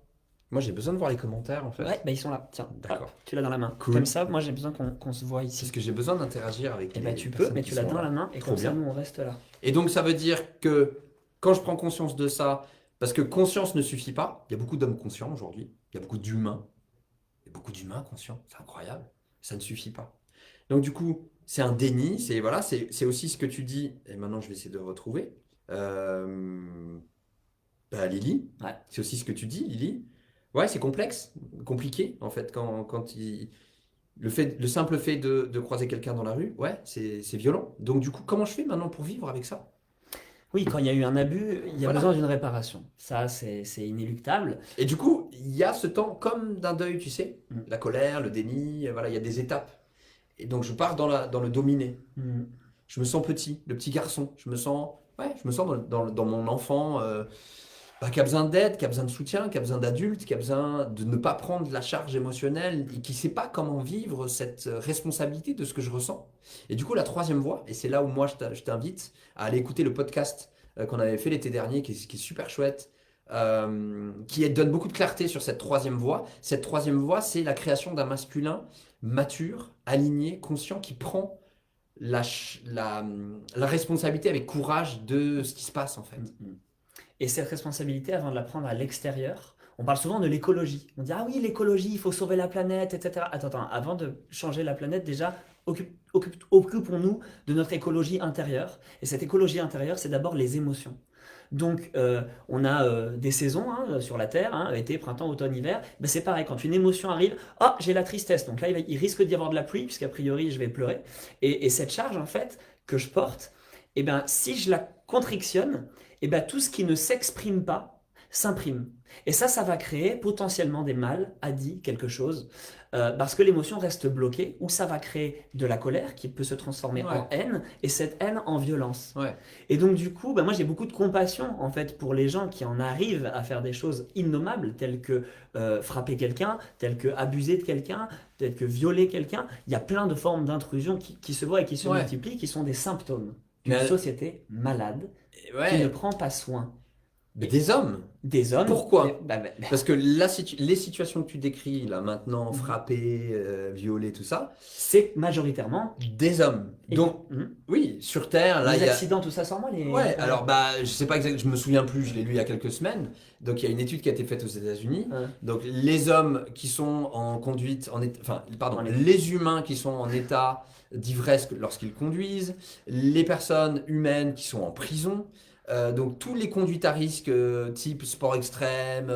moi j'ai besoin de voir les commentaires en fait. Ouais, bah ils sont là. Tiens, D'accord. tu l'as dans la main. Cool. Comme ça, moi j'ai besoin qu'on se voit ici. Parce que j'ai besoin d'interagir avec Et les bah tu peux, personnes mais qui tu l'as sont dans là. la main et Trop comme ça bien. nous on reste là. Et donc ça veut dire que quand je prends conscience de ça, parce que conscience ne suffit pas, il y a beaucoup d'hommes conscients aujourd'hui, il y a beaucoup d'humains, conscients, c'est incroyable, ça ne suffit pas. Donc du coup, c'est un déni, c'est aussi ce que tu dis, et maintenant je vais essayer de retrouver. Lily, Ouais. c'est aussi ce que tu dis, Lily. Ouais, c'est complexe, compliqué en fait, le simple fait de croiser quelqu'un dans la rue, ouais, c'est violent. Donc du coup, comment je fais maintenant pour vivre avec ça? Oui, quand il y a eu un abus, il y a Voilà. besoin d'une réparation. Ça, c'est inéluctable. Et du coup, il y a ce temps comme d'un deuil, tu sais, Mm. la colère, le déni, voilà, il y a des étapes. Et donc je pars dans le dominé. Mm. Je me sens petit, le petit garçon. Je me sens dans mon enfant qui a besoin d'aide, qui a besoin de soutien, qui a besoin d'adultes, qui a besoin de ne pas prendre la charge émotionnelle et qui ne sait pas comment vivre cette responsabilité de ce que je ressens. Et du coup, la troisième voie, et c'est là où moi je t'invite à aller écouter le podcast qu'on avait fait l'été dernier, qui est super chouette, donne beaucoup de clarté sur cette troisième voie. Cette troisième voie, c'est la création d'un masculin mature, aligné, conscient, qui prend la responsabilité avec courage de ce qui se passe en fait. Mm. Et cette responsabilité, avant de la prendre à l'extérieur, on parle souvent de l'écologie. On dit, ah oui, l'écologie, il faut sauver la planète, etc. Attends, avant de changer la planète, déjà, occupons-nous de notre écologie intérieure. Et cette écologie intérieure, c'est d'abord les émotions. Donc, on a des saisons sur la Terre, été, printemps, automne, hiver. Ben, c'est pareil, quand une émotion arrive, ah, j'ai la tristesse. Donc là, il risque d'y avoir de la pluie, puisqu'a priori, je vais pleurer. Et cette charge, en fait, que je porte, eh ben, si je la contrictionne, eh ben, tout ce qui ne s'exprime pas s'imprime. Et ça va créer potentiellement des maladies, quelque chose, parce que l'émotion reste bloquée, ou ça va créer de la colère qui peut se transformer en haine, et cette haine en violence. Ouais. Et donc du coup, moi j'ai beaucoup de compassion en fait pour les gens qui en arrivent à faire des choses innommables, telles que frapper quelqu'un, telles que abuser de quelqu'un, telles que violer quelqu'un. Il y a plein de formes d'intrusion qui se voient et qui se multiplient, qui sont des symptômes d'une société malade qui ne prend pas soin. Mais des hommes. Des hommes. Pourquoi? Parce que les situations que tu décris là maintenant, frapper, violer, tout ça, c'est majoritairement des hommes. Donc oui, sur Terre, là les accidents, tout ça sans moi. Ouais. Alors je sais pas exactement, je me souviens plus. Je l'ai lu il y a quelques semaines. Donc il y a une étude qui a été faite aux États-Unis. Donc les hommes qui sont en conduite, les humains qui sont en état d'ivresse lorsqu'ils conduisent, les personnes humaines qui sont en prison. Donc tous les conduites à risque type sport extrême,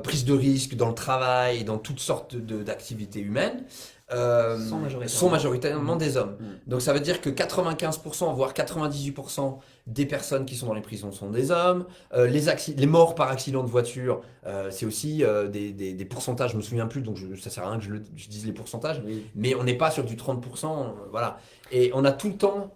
prise de risque dans le travail et dans toutes sortes d'activités humaines sont majoritairement des hommes. Donc ça veut dire que 95% voire 98% des personnes qui sont dans les prisons sont des hommes. Les morts par accident de voiture, c'est aussi des pourcentages, je me souviens plus, donc ça sert à rien que je dise les pourcentages, mais on n'est pas sur du 30%, voilà. Et on a tout le temps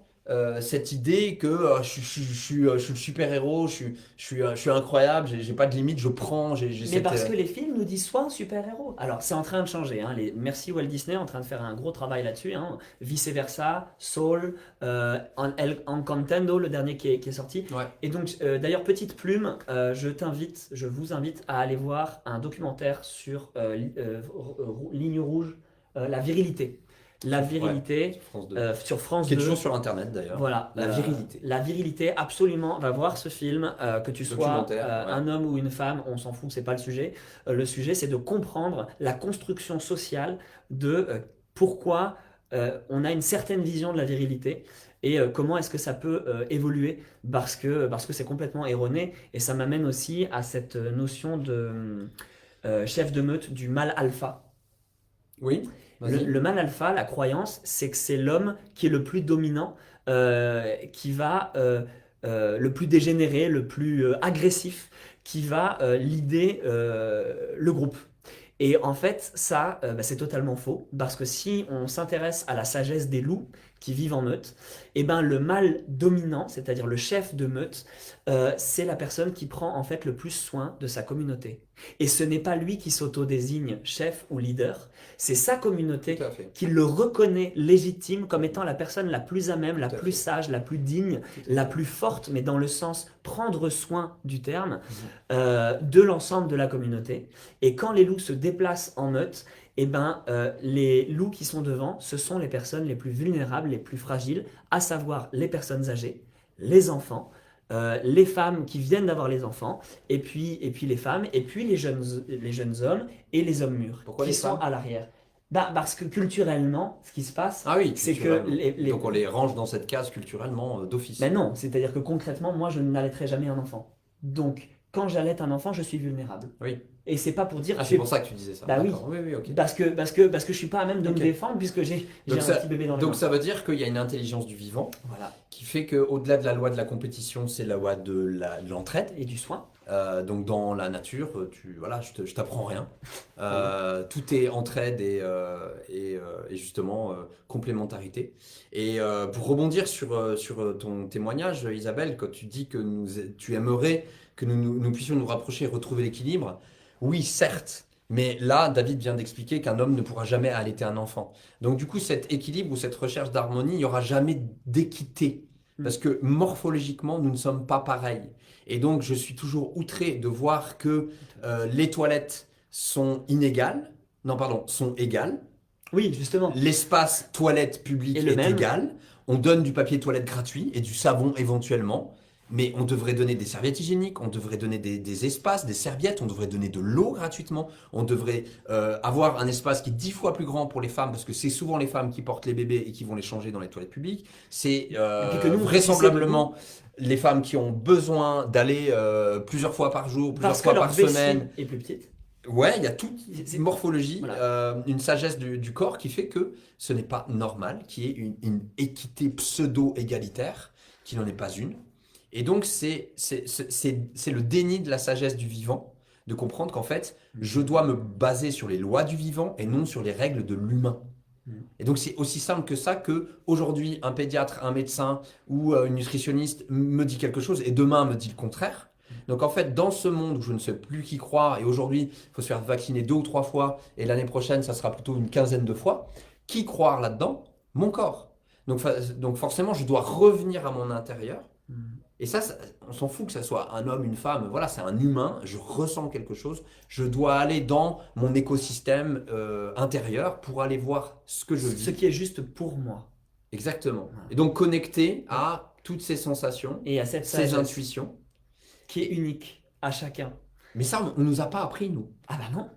cette idée que je suis le super-héros, je suis incroyable, j'ai pas de limite, je prends. Mais parce que les films nous disent sois un super-héros. Alors c'est en train de changer. Merci Walt Disney, en train de faire un gros travail là-dessus. Vice versa, Soul, Encanto, le dernier qui est sorti. Ouais. Et donc d'ailleurs petite plume, je vous invite à aller voir un documentaire sur Ligne Rouge, la virilité. La virilité sur France 2. Qui est toujours sur internet d'ailleurs. Voilà, la virilité. La virilité, absolument. Va voir ce film, que tu sois un homme ou une femme, on s'en fout, c'est pas le sujet. Le sujet, c'est de comprendre la construction sociale de pourquoi on a une certaine vision de la virilité et comment est-ce que ça peut évoluer parce que c'est complètement erroné et ça m'amène aussi à cette notion de chef de meute du mâle alpha. Oui, Le, vas-y. le mâle alpha, la croyance, c'est que c'est l'homme qui est le plus dominant, qui va le plus dégénéré, le plus agressif, qui va leader le groupe. Et en fait, ça, bah, c'est totalement faux, parce que si on s'intéresse à la sagesse des loups qui vivent en meute, et ben le mâle dominant, c'est-à-dire le chef de meute, c'est la personne qui prend en fait le plus soin de sa communauté. Et ce n'est pas lui qui s'auto-désigne chef ou leader, c'est sa communauté Tout à fait. qui le reconnaît légitime comme étant la personne la plus à même, la Tout à plus fait. sage, la plus digne, Tout à la fait. plus forte, mais dans le sens prendre soin du terme, Mhm. de l'ensemble de la communauté. Et quand les loups se déplacent en meute, eh ben, les loups qui sont devant, ce sont les personnes les plus vulnérables, les plus fragiles, à savoir les personnes âgées, les enfants, les femmes qui viennent d'avoir les enfants, et puis les femmes, et puis les jeunes hommes et les hommes mûrs Pourquoi qui les sont femmes? à l'arrière. Bah, parce que culturellement, ce qui se passe, Ah oui, c'est que culturellement. les. Donc on les range dans cette case culturellement d'office. Mais non, c'est-à-dire que concrètement, moi, je n'allaiterai jamais un enfant. Donc, quand j'allaite un enfant, je suis vulnérable. Oui. Et c'est pas pour dire Ah, tu c'est es. pour ça que tu disais ça. Bah oui, D'accord. Oui, oui, ok. parce que je suis pas à même de me Ok. défendre puisque j'ai Donc un ça, petit bébé dans les donc mains. ça veut dire qu'il y a une intelligence du vivant Voilà. qui fait qu'au-delà de la loi de la compétition, c'est la loi de l'entraide. Et du soin. Donc dans la nature, voilà, je t'apprends rien. Tout est entraide et justement complémentarité. Et pour rebondir sur ton témoignage, Isabelle, quand tu dis que tu aimerais que nous puissions nous rapprocher et retrouver l'équilibre, oui, certes. Mais là, David vient d'expliquer qu'un homme ne pourra jamais allaiter un enfant. Donc du coup, cet équilibre ou cette recherche d'harmonie, il n'y aura jamais d'équité. Parce que morphologiquement, nous ne sommes pas pareils. Et donc, je suis toujours outré de voir que les toilettes sont inégales. Non, pardon, sont égales. Oui, justement. L'espace toilette public Et le est même. égal. On donne du papier toilette gratuit et du savon éventuellement. Mais on devrait donner des serviettes hygiéniques, on devrait donner des espaces, des serviettes, on devrait donner de l'eau gratuitement, on devrait avoir un espace qui est 10 fois plus grand pour les femmes, parce que c'est souvent les femmes qui portent les bébés et qui vont les changer dans les toilettes publiques. C'est Et puis que nous, on vraisemblablement les femmes qui ont besoin d'aller plusieurs fois par jour, plusieurs parce que fois leur par vessie semaine. est plus petite. Ouais, il y a toute C'est- une morphologie, Voilà. une sagesse du corps qui fait que ce n'est pas normal qu'il y ait une équité pseudo-égalitaire, qui n'en est pas une. Et donc, c'est le déni de la sagesse du vivant, de comprendre qu'en fait, je dois me baser sur les lois du vivant et non sur les règles de l'humain. Et donc, c'est aussi simple que ça que aujourd'hui, un pédiatre, un médecin ou une nutritionniste me dit quelque chose et demain me dit le contraire. Donc, en fait, dans ce monde où je ne sais plus qui croire et aujourd'hui, il faut se faire vacciner 2 ou 3 fois et l'année prochaine, ça sera plutôt une quinzaine de fois, qui croire là-dedans? Mon corps. Donc, forcément, je dois revenir à mon intérieur. Et ça, on s'en fout que ça soit un homme, une femme, voilà, c'est un humain, je ressens quelque chose, je dois aller dans mon écosystème intérieur pour aller voir ce que je Ce vis. qui est juste pour moi. Exactement. Voilà. Et donc connecter à toutes ces sensations, Et à cette ces sagesse intuitions. qui est unique à chacun. Mais ça, on ne nous a pas appris, nous. Ah bah non,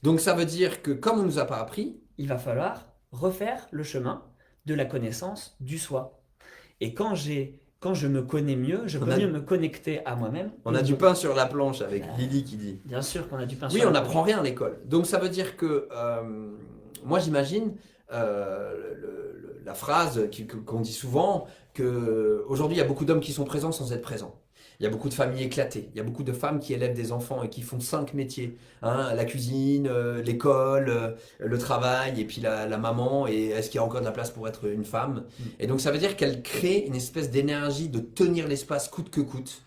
Donc ça veut dire que comme on ne nous a pas appris, il va falloir refaire le chemin de la connaissance du soi. Et quand je me connais mieux, je On peux a- mieux me connecter à moi-même. on Et a du je- pain sur la planche avec Lily qui dit. Bien sûr qu'on a du pain Oui, sur on la n'apprend rien à l'école. Donc ça veut dire que, moi j'imagine la phrase qu'on dit souvent, que aujourd'hui il y a beaucoup d'hommes qui sont présents sans être présents. Il y a beaucoup de familles éclatées. Il y a beaucoup de femmes qui élèvent des enfants et qui font 5 métiers. Hein, la cuisine, l'école, le travail et puis la maman. Et est-ce qu'il y a encore de la place pour être une femme? Et donc ça veut dire qu'elle crée une espèce d'énergie de tenir l'espace coûte que coûte.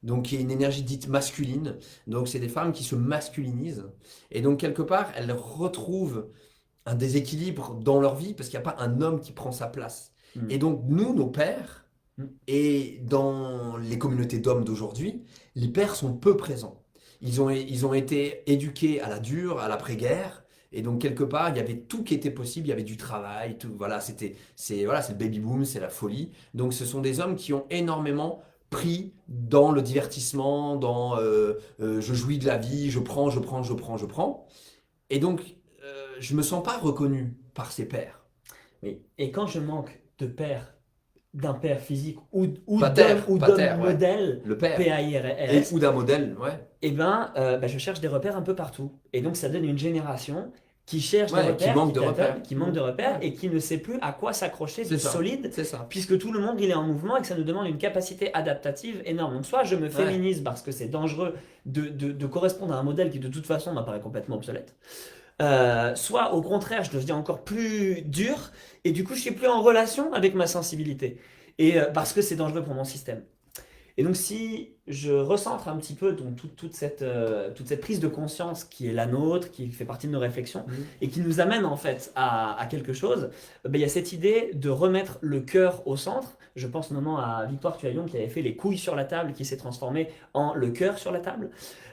Donc, il y a une énergie dite masculine. Donc, c'est des femmes qui se masculinisent. Et donc, quelque part, elles retrouvent un déséquilibre dans leur vie parce qu'il n'y a pas un homme qui prend sa place. Mm. Et donc, nous, nos pères, Mm. et dans les communautés d'hommes d'aujourd'hui, les pères sont peu présents. Ils ont été éduqués à la dure, à l'après-guerre. Et donc, quelque part, il y avait tout qui était possible. Il y avait du travail, tout. Voilà, c'est le baby-boom, c'est la folie. Donc, ce sont des hommes qui ont énormément pris dans le divertissement, dans je jouis de la vie, je prends. Et donc, je me sens pas reconnu par ses pairs. Et quand je manque d'un père physique ou Pater, d'homme pater, ouais. modèle, Le père. PAIRS, Ou d'un modèle, ouais. et je cherche des repères un peu partout. Et donc, ça donne une génération qui cherche des Ouais, qui repères, manque de tâtonne, repères. qui manque de repères Ouais. et qui ne sait plus à quoi s'accrocher de C'est ça. solide, C'est ça. puisque tout le monde il est en mouvement et que ça nous demande une capacité adaptative énorme. Donc, soit je me féminise parce que c'est dangereux de correspondre à un modèle qui de toute façon m'apparaît complètement obsolète. Soit au contraire, je deviens encore plus dur et du coup, je suis plus en relation avec ma sensibilité. Et parce que c'est dangereux pour mon système. Et donc, si je recentre un petit peu donc, toute cette prise de conscience qui est la nôtre, qui fait partie de nos réflexions, et qui nous amène en fait à quelque chose, il y a cette idée de remettre le cœur au centre. Je pense notamment à Victoire Tuaillon qui avait fait les couilles sur la table, qui s'est transformé en le cœur sur la table.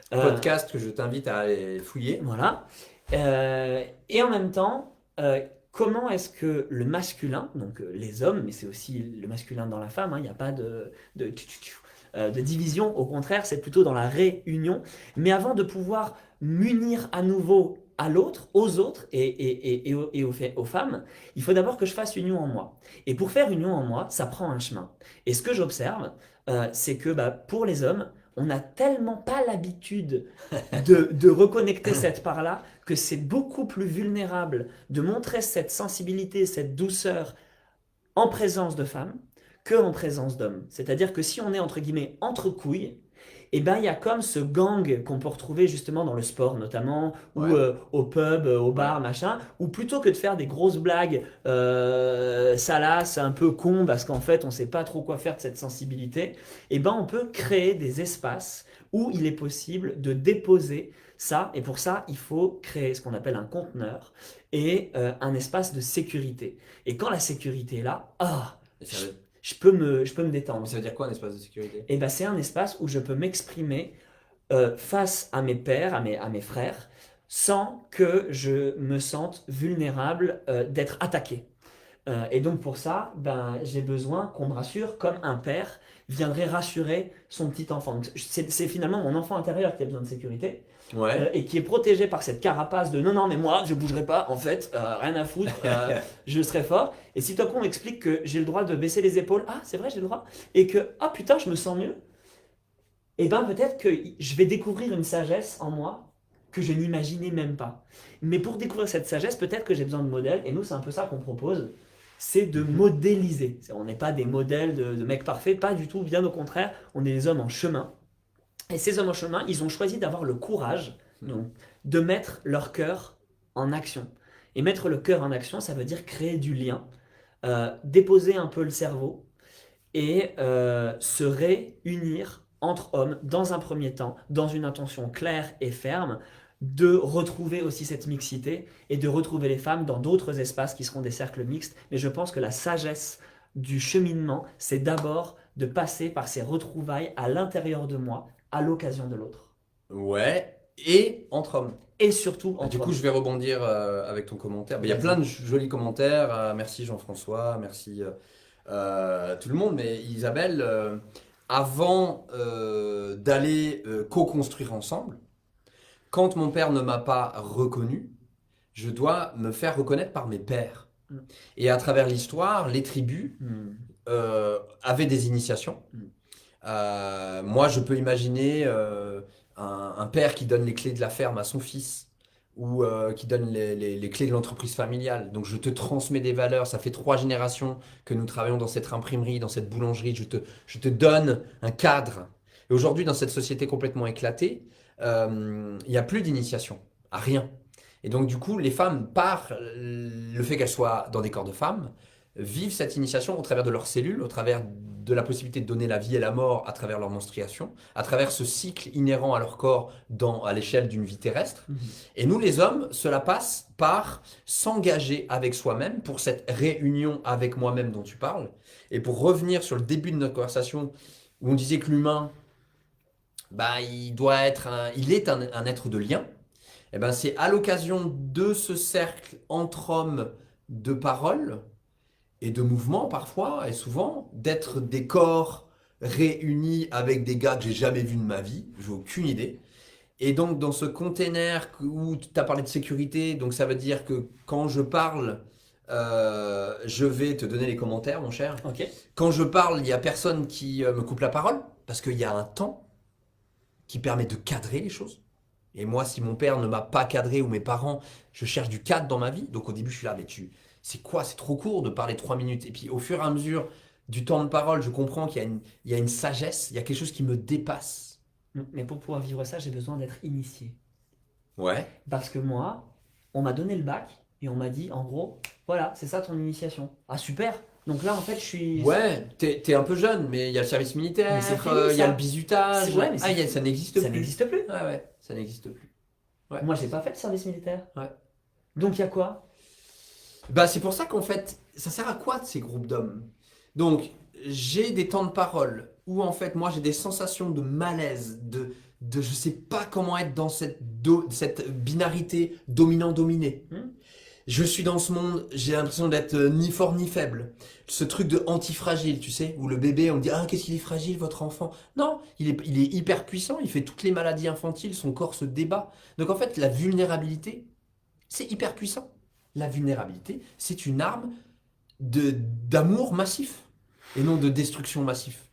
Podcast que je t'invite à aller fouiller. Voilà. Et en même temps, comment est-ce que le masculin, donc les hommes, mais c'est aussi le masculin dans la femme, il n'y a pas de division, au contraire, c'est plutôt dans la réunion. Mais avant de pouvoir m'unir à nouveau à l'autre, aux autres et aux femmes, il faut d'abord que je fasse union en moi. Et pour faire union en moi, ça prend un chemin. Et ce que j'observe, c'est que pour les hommes, on n'a tellement pas l'habitude de reconnecter cette part-là que c'est beaucoup plus vulnérable de montrer cette sensibilité, cette douceur en présence de femmes que en présence d'hommes. C'est-à-dire que si on est entre guillemets entre couilles, il y a comme ce gang qu'on peut retrouver justement dans le sport notamment, ou au pub, au bar, machin, où plutôt que de faire des grosses blagues salaces, un peu cons, parce qu'en fait on ne sait pas trop quoi faire de cette sensibilité, on peut créer des espaces où il est possible de déposer ça, et pour ça il faut créer ce qu'on appelle un conteneur et un espace de sécurité. Et quand la sécurité est là, je peux me détendre. Ça veut dire quoi un espace de sécurité? C'est un espace où je peux m'exprimer face à mes pairs, à mes frères, sans que je me sente vulnérable d'être attaqué. Et donc pour ça, j'ai besoin qu'on me rassure comme un père viendrait rassurer son petit enfant. Donc, c'est finalement mon enfant intérieur qui a besoin de sécurité. Et qui est protégé par cette carapace de non mais moi je bougerai pas en fait, rien à foutre, je serai fort. Et si toi qu'on m'explique que j'ai le droit de baisser les épaules, c'est vrai j'ai le droit, et que putain je me sens mieux, et peut-être que je vais découvrir une sagesse en moi que je n'imaginais même pas. Mais pour découvrir cette sagesse, peut-être que j'ai besoin de modèles, et nous c'est un peu ça qu'on propose, c'est de modéliser. On n'est pas des modèles de mecs parfaits, pas du tout, bien au contraire, on est des hommes en chemin. Et ces hommes en chemin, ils ont choisi d'avoir le courage de mettre leur cœur en action. Et mettre le cœur en action, ça veut dire créer du lien, déposer un peu le cerveau et se réunir entre hommes dans un premier temps, dans une intention claire et ferme, de retrouver aussi cette mixité et de retrouver les femmes dans d'autres espaces qui seront des cercles mixtes. Mais je pense que la sagesse du cheminement, c'est d'abord de passer par ces retrouvailles à l'intérieur de moi, à l'occasion de l'autre. Ouais, et entre hommes. Et surtout entre hommes. Du coup, je vais rebondir avec ton commentaire. Il y a plein de jolis commentaires. Merci Jean-François, merci tout le monde. Mais Isabelle, avant d'aller co-construire ensemble, quand mon père ne m'a pas reconnu, je dois me faire reconnaître par mes pères. Et à travers l'histoire, les tribus avaient des initiations. Moi, je peux imaginer un père qui donne les clés de la ferme à son fils ou qui donne les clés de l'entreprise familiale. Donc, je te transmets des valeurs. Ça fait 3 générations que nous travaillons dans cette imprimerie, dans cette boulangerie. Je te donne un cadre. Et aujourd'hui, dans cette société complètement éclatée, il n'y a plus d'initiation, à rien. Et donc, du coup, les femmes, par le fait qu'elles soient dans des corps de femmes, vivent cette initiation au travers de leurs cellules, au travers de la possibilité de donner la vie et la mort à travers leur menstruation, à travers ce cycle inhérent à leur corps à l'échelle d'une vie terrestre. Et nous, les hommes, cela passe par s'engager avec soi-même pour cette réunion avec moi-même dont tu parles. Et pour revenir sur le début de notre conversation, où on disait que l'humain, il est un être de lien. Et c'est à l'occasion de ce cercle entre hommes de parole et de mouvement parfois, et souvent, d'être des corps réunis avec des gars que j'ai jamais vus de ma vie, j'ai aucune idée. Et donc dans ce container où tu as parlé de sécurité, donc ça veut dire que quand je parle je vais te donner les commentaires, mon cher. Ok. Quand je parle, il n'y a personne qui me coupe la parole, parce qu'il y a un temps qui permet de cadrer les choses. Et moi, si mon père ne m'a pas cadré ou mes parents, je cherche du cadre dans ma vie. Donc au début, je suis là, mais c'est quoi? C'est trop court de parler 3 minutes. Et puis au fur et à mesure du temps de parole, je comprends qu'il y a une sagesse, il y a quelque chose qui me dépasse. Mais pour pouvoir vivre ça, j'ai besoin d'être initié. Ouais. Parce que moi, on m'a donné le bac et on m'a dit, en gros, voilà, c'est ça ton initiation. Ah super. Donc là, en fait, je suis. Ouais, t'es un peu jeune, mais il y a le service militaire, Mais c'est fini, il y a ça. le bizutage. Ouais, mais Ça n'existe ça plus. n'existe plus. Ouais, ouais, ça n'existe plus. Ouais. Moi, j'ai pas fait le service militaire. Ouais. Donc il y a quoi? Bah, c'est pour ça qu'en fait, ça sert à quoi ces groupes d'hommes? Donc, j'ai des temps de parole où en fait, moi, j'ai des sensations de malaise, de je sais pas comment être dans cette binarité dominant-dominé. Je suis dans ce monde, j'ai l'impression d'être ni fort ni faible. Ce truc de antifragile, tu sais, où le bébé, on me dit, ah, qu'est-ce qu'il est fragile, votre enfant? Non, il est hyper puissant, il fait toutes les maladies infantiles, son corps se débat. Donc en fait, la vulnérabilité, c'est hyper puissant. La vulnérabilité, c'est une arme d'amour massif et non de destruction massif.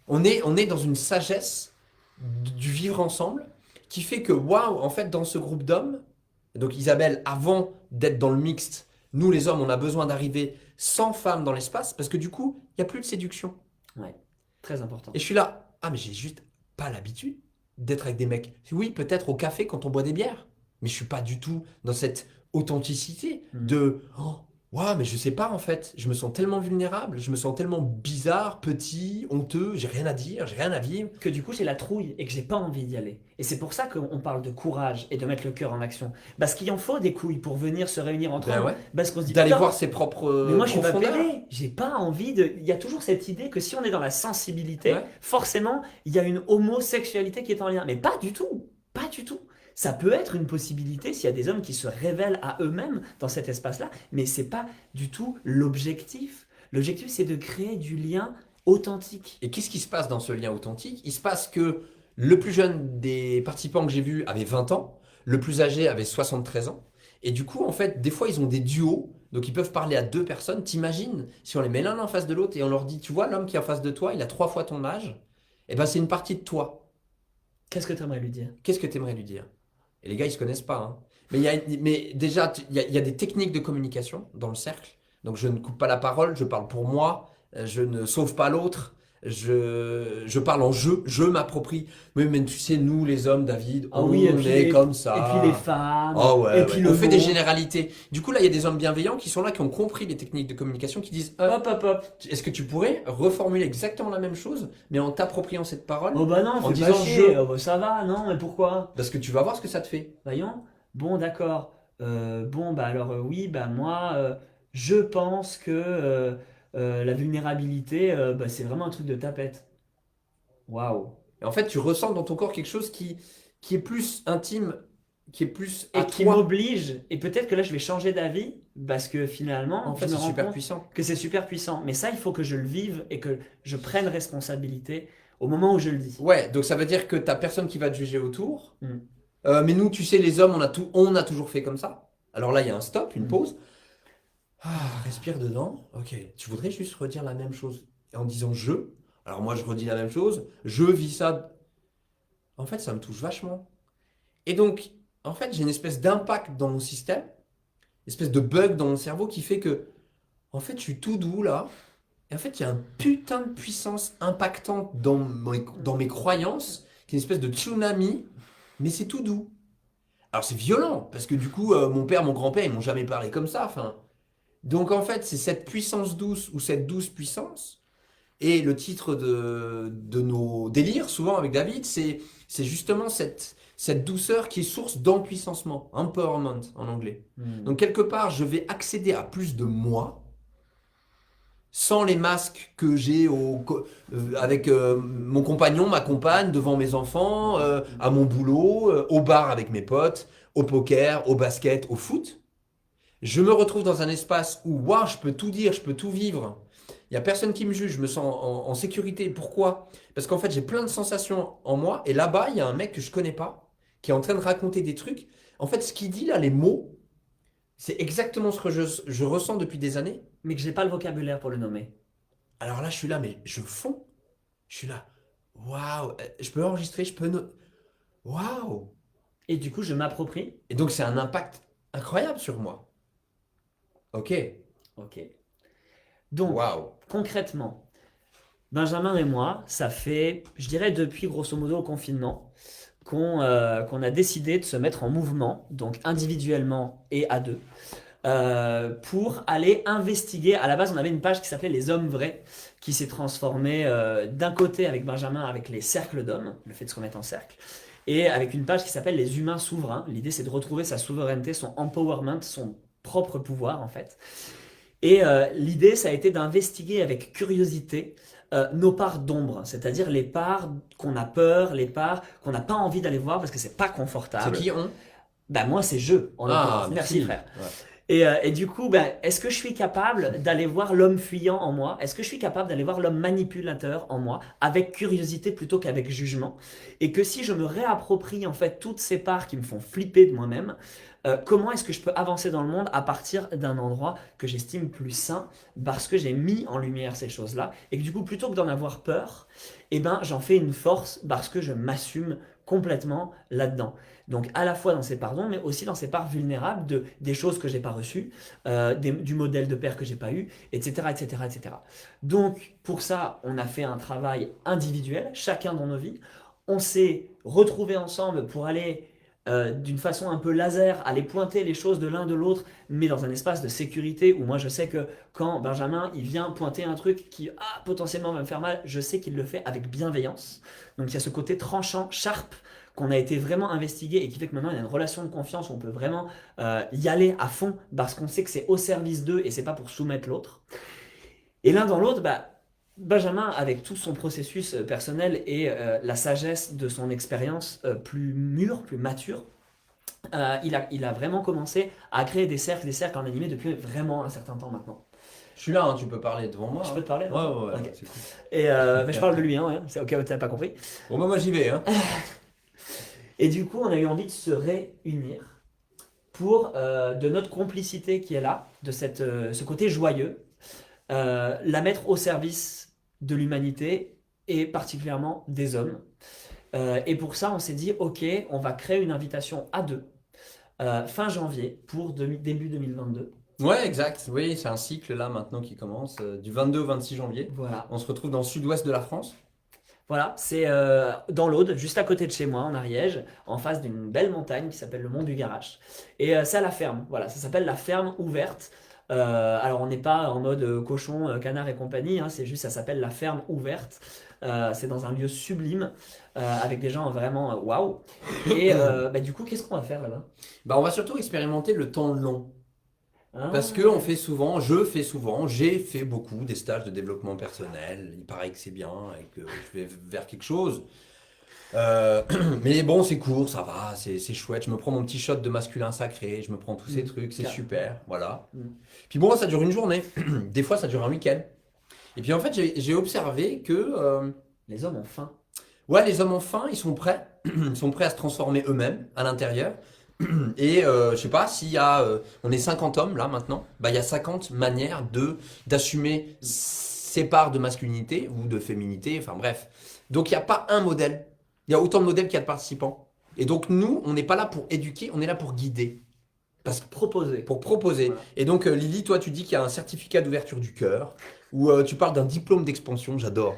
On est dans une sagesse du vivre ensemble qui fait que, waouh, en fait, dans ce groupe d'hommes, donc Isabelle, avant d'être dans le mixte, nous les hommes, on a besoin d'arriver sans femmes dans l'espace parce que du coup, il n'y a plus de séduction. Ouais, très important. Et je suis là, ah mais j'ai juste pas l'habitude d'être avec des mecs. Oui, peut-être au café quand on boit des bières, mais je suis pas du tout dans cette authenticité de oh, ouais, mais je sais pas en fait, je me sens tellement vulnérable, je me sens tellement bizarre, petit, honteux, j'ai rien à dire, j'ai rien à vivre. Que du coup, j'ai la trouille et que j'ai pas envie d'y aller. Et c'est pour ça qu'on parle de courage et de mettre le cœur en action. Parce qu'il en faut des couilles pour venir se réunir entre Ben hommes. ouais. Parce qu'on se dit, D'aller putain, voir ses propres mais moi je suis pas profondeurs. pédé, j'ai pas envie de. Il y a toujours cette idée que si on est dans la sensibilité, Ouais. forcément il y a une homosexualité qui est en lien. Mais pas du tout, pas du tout. Ça peut être une possibilité s'il y a des hommes qui se révèlent à eux-mêmes dans cet espace-là, mais c'est pas du tout l'objectif. L'objectif c'est de créer du lien authentique. Et qu'est-ce qui se passe dans ce lien authentique? Il se passe que le plus jeune des participants que j'ai vu avait 20 ans, le plus âgé avait 73 ans. Et du coup, en fait, des fois, ils ont des duos, donc ils peuvent parler à deux personnes. T'imagines, si on les met l'un en face de l'autre et on leur dit, tu vois, l'homme qui est en face de toi, il a 3 fois ton âge, et ben c'est une partie de toi. Qu'est-ce que tu aimerais lui dire? Qu'est-ce que tu aimerais lui dire? Et les gars, ils se connaissent pas, hein. Mais déjà, il y a des techniques de communication dans le cercle. Donc je ne coupe pas la parole, je parle pour moi, je ne sauve pas l'autre, je parle en je m'approprie. Oui, mais tu sais, nous les hommes, David, Ah on oui, et puis est les- comme ça. Et puis les femmes, Oh ouais, et ouais. puis On le fait des mot. généralités. Du coup, là, il y a des hommes bienveillants qui sont là, qui ont compris les techniques de communication, qui disent Hop, hop, hop. est-ce que tu pourrais reformuler exactement la même chose, mais en t'appropriant cette parole? Oh bah non, En fais disant pas chier. je. Oh bah ça va, non, mais pourquoi? Parce que tu vas voir ce que ça te fait. Voyons. Bon, d'accord. Bon, bah alors oui, bah moi, je pense que la vulnérabilité, bah, c'est vraiment un truc de tapette. Waouh. Et en fait, tu ressens dans ton corps quelque chose qui est plus intime, qui est plus à Et qui toi. m'oblige, et peut-être que là je vais changer d'avis, parce que finalement, En fait, je me c'est rends super compte puissant. que c'est super puissant. Mais ça, il faut que je le vive et que je prenne responsabilité au moment où je le dis. Ouais, donc ça veut dire que t'as personne qui va te juger autour. Mm. Mais nous, tu sais, les hommes, on a toujours fait comme ça. Alors là, il y a un stop, une pause. Ah, respire dedans. Ok, tu voudrais juste redire la même chose en disant je. Alors moi, je redis la même chose. Je vis ça. En fait, ça me touche vachement. Et donc, en fait, j'ai une espèce d'impact dans mon système, une espèce de bug dans mon cerveau qui fait que, en fait, je suis tout doux là. Et en fait, il y a un putain de puissance impactante dans mes croyances, qui est une espèce de tsunami, mais c'est tout doux. Alors c'est violent, parce que du coup, mon père, mon grand-père, ils m'ont jamais parlé comme ça. Enfin, donc en fait, c'est cette puissance douce ou cette douce puissance. Et le titre de nos délires, souvent avec David, c'est justement cette douceur qui est source d'empuissancement, empowerment en anglais. Donc quelque part, je vais accéder à plus de moi, sans les masques que j'ai avec mon compagnon, ma compagne, devant mes enfants, à mon boulot, au bar avec mes potes, au poker, au basket, au foot. Je me retrouve dans un espace où, waouh, je peux tout dire, je peux tout vivre. Il n'y a personne qui me juge, je me sens en sécurité. Pourquoi? Parce qu'en fait, j'ai plein de sensations en moi. Et là-bas, il y a un mec que je connais pas, qui est en train de raconter des trucs. En fait, ce qu'il dit là, les mots, C'est exactement ce que je ressens depuis des années. mais que j'ai pas le vocabulaire pour le nommer. Alors là, je suis là, mais je fonds. Je suis là. Waouh, je peux enregistrer, je peux... Waouh. Et du coup, je m'approprie. Et donc, c'est un impact incroyable sur moi. Ok. Ok. Donc, Waouh. concrètement, Benjamin et moi, ça fait, je dirais, depuis grosso modo le confinement, qu'on a décidé de se mettre en mouvement, donc individuellement et à deux, pour aller investiguer. À la base, on avait une page qui s'appelait Les Hommes Vrais, qui s'est transformée d'un côté avec Benjamin, avec les cercles d'hommes, le fait de se remettre en cercle, et avec une page qui s'appelle Les Humains Souverains. L'idée, c'est de retrouver sa souveraineté, son empowerment, son propre pouvoir, en fait. Et l'idée, ça a été d'investiguer avec curiosité nos parts d'ombre, c'est-à-dire les parts qu'on a peur, les parts qu'on n'a pas envie d'aller voir parce que c'est pas C'est confortable. qui on? Bah moi, c'est je, en l'occurrence. Merci, frère. Ouais. Et du coup, ben, est-ce que je suis capable d'aller voir l'homme fuyant en moi? Est-ce que je suis capable d'aller voir l'homme manipulateur en moi avec curiosité plutôt qu'avec jugement? Et que si je me réapproprie en fait toutes ces parts qui me font flipper de moi-même, comment est-ce que je peux avancer dans le monde à partir d'un endroit que j'estime plus sain parce que j'ai mis en lumière ces choses-là et que du coup, plutôt que d'en avoir peur, eh ben, j'en fais une force parce que je m'assume complètement là-dedans. Donc à la fois dans ces pardons, mais aussi dans ces parts vulnérables des choses que j'ai pas reçues, du modèle de père que j'ai pas eu, etc., etc., etc. Donc pour ça, on a fait un travail individuel, chacun dans nos vies. On s'est retrouvés ensemble pour aller d'une façon un peu laser, aller pointer les choses de l'un de l'autre, mais dans un espace de sécurité où moi je sais que quand Benjamin il vient pointer un truc qui potentiellement va me faire mal, je sais qu'il le fait avec bienveillance. Donc il y a ce côté tranchant, sharp, qu'on a été vraiment investigué et qui fait que maintenant il y a une relation de confiance où on peut vraiment y aller à fond parce qu'on sait que c'est au service d'eux et c'est pas pour soumettre l'autre. Et l'un dans l'autre, bah, Benjamin, avec tout son processus personnel et la sagesse de son expérience plus mûre, plus mature, il a vraiment commencé à créer des cercles en animé depuis vraiment un certain temps maintenant. Je suis là, hein, tu peux parler devant moi. Je peux te parler Ouais, là? ouais, ouais, Ok. c'est cool. Et bah, je parle de lui, hein, ouais. C'est au cas où tu n'as pas compris. Bon, bah, moi j'y vais, hein. Et du coup, on a eu envie de se réunir pour, de notre complicité qui est là, de ce côté joyeux, la mettre au service de l'humanité et particulièrement des hommes. Et pour ça, on s'est dit, ok, on va créer une invitation à deux, fin janvier, pour début 2022. Ouais, exact. Oui, c'est un cycle là maintenant qui commence du 22 au 26 janvier. Voilà. On se retrouve dans le sud-ouest de la France. Voilà, c'est dans l'Aude, juste à côté de chez moi, en Ariège, en face d'une belle montagne qui s'appelle le Mont du Garage. Et c'est à la ferme, voilà, ça s'appelle la ferme ouverte. Alors on n'est pas en mode cochon, canard et compagnie, hein, c'est juste, ça s'appelle la ferme ouverte. C'est dans un lieu sublime, avec des gens vraiment waouh. Et bah, du coup, qu'est-ce qu'on va faire là-bas? Bah, on va surtout expérimenter le temps long. Hein. Parce que on fait souvent, je fais souvent, j'ai fait beaucoup des stages de développement personnel. Il paraît que c'est bien et que je vais vers quelque chose. Euh, mais bon, c'est court, ça va, c'est chouette. Je me prends mon petit shot de masculin sacré, je me prends tous ces trucs, c'est Carrément. super, voilà. Mm. Puis bon, ça dure une journée. Des fois, ça dure un week-end. Et puis en fait, j'ai observé que Les hommes ont faim. ouais, les hommes ont faim, ils sont prêts. Ils sont prêts à se transformer eux-mêmes à l'intérieur. Et je sais pas, s'il y a, on est 50 hommes là maintenant, bah il y a 50 manières d'assumer ses parts de masculinité ou de féminité, enfin bref. Donc il n'y a pas un modèle. Il y a autant de modèles qu'il y a de participants. Et donc nous, on n'est pas là pour éduquer, on est là pour guider. Parce que Proposer. pour proposer. Voilà. Et donc Lily, toi tu dis qu'il y a un certificat d'ouverture du cœur, ou tu parles d'un diplôme d'expansion, j'adore.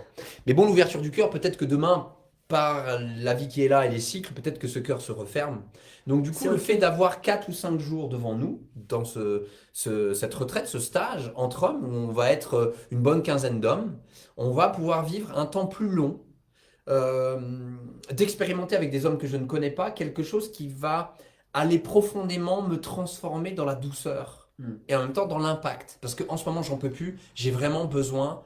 Mais bon, l'ouverture du cœur, peut-être que demain, par la vie qui est là et les cycles, peut-être que ce cœur se referme. Donc du coup, C'est le ok. fait d'avoir 4 ou 5 jours devant nous, dans cette retraite, ce stage entre hommes, où on va être une bonne quinzaine d'hommes, on va pouvoir vivre un temps plus long, euh, d'expérimenter avec des hommes que je ne connais pas, quelque chose qui va aller profondément me transformer dans la douceur Mm. et en même temps dans l'impact. Parce qu'en ce moment, j'en peux plus, j'ai vraiment besoin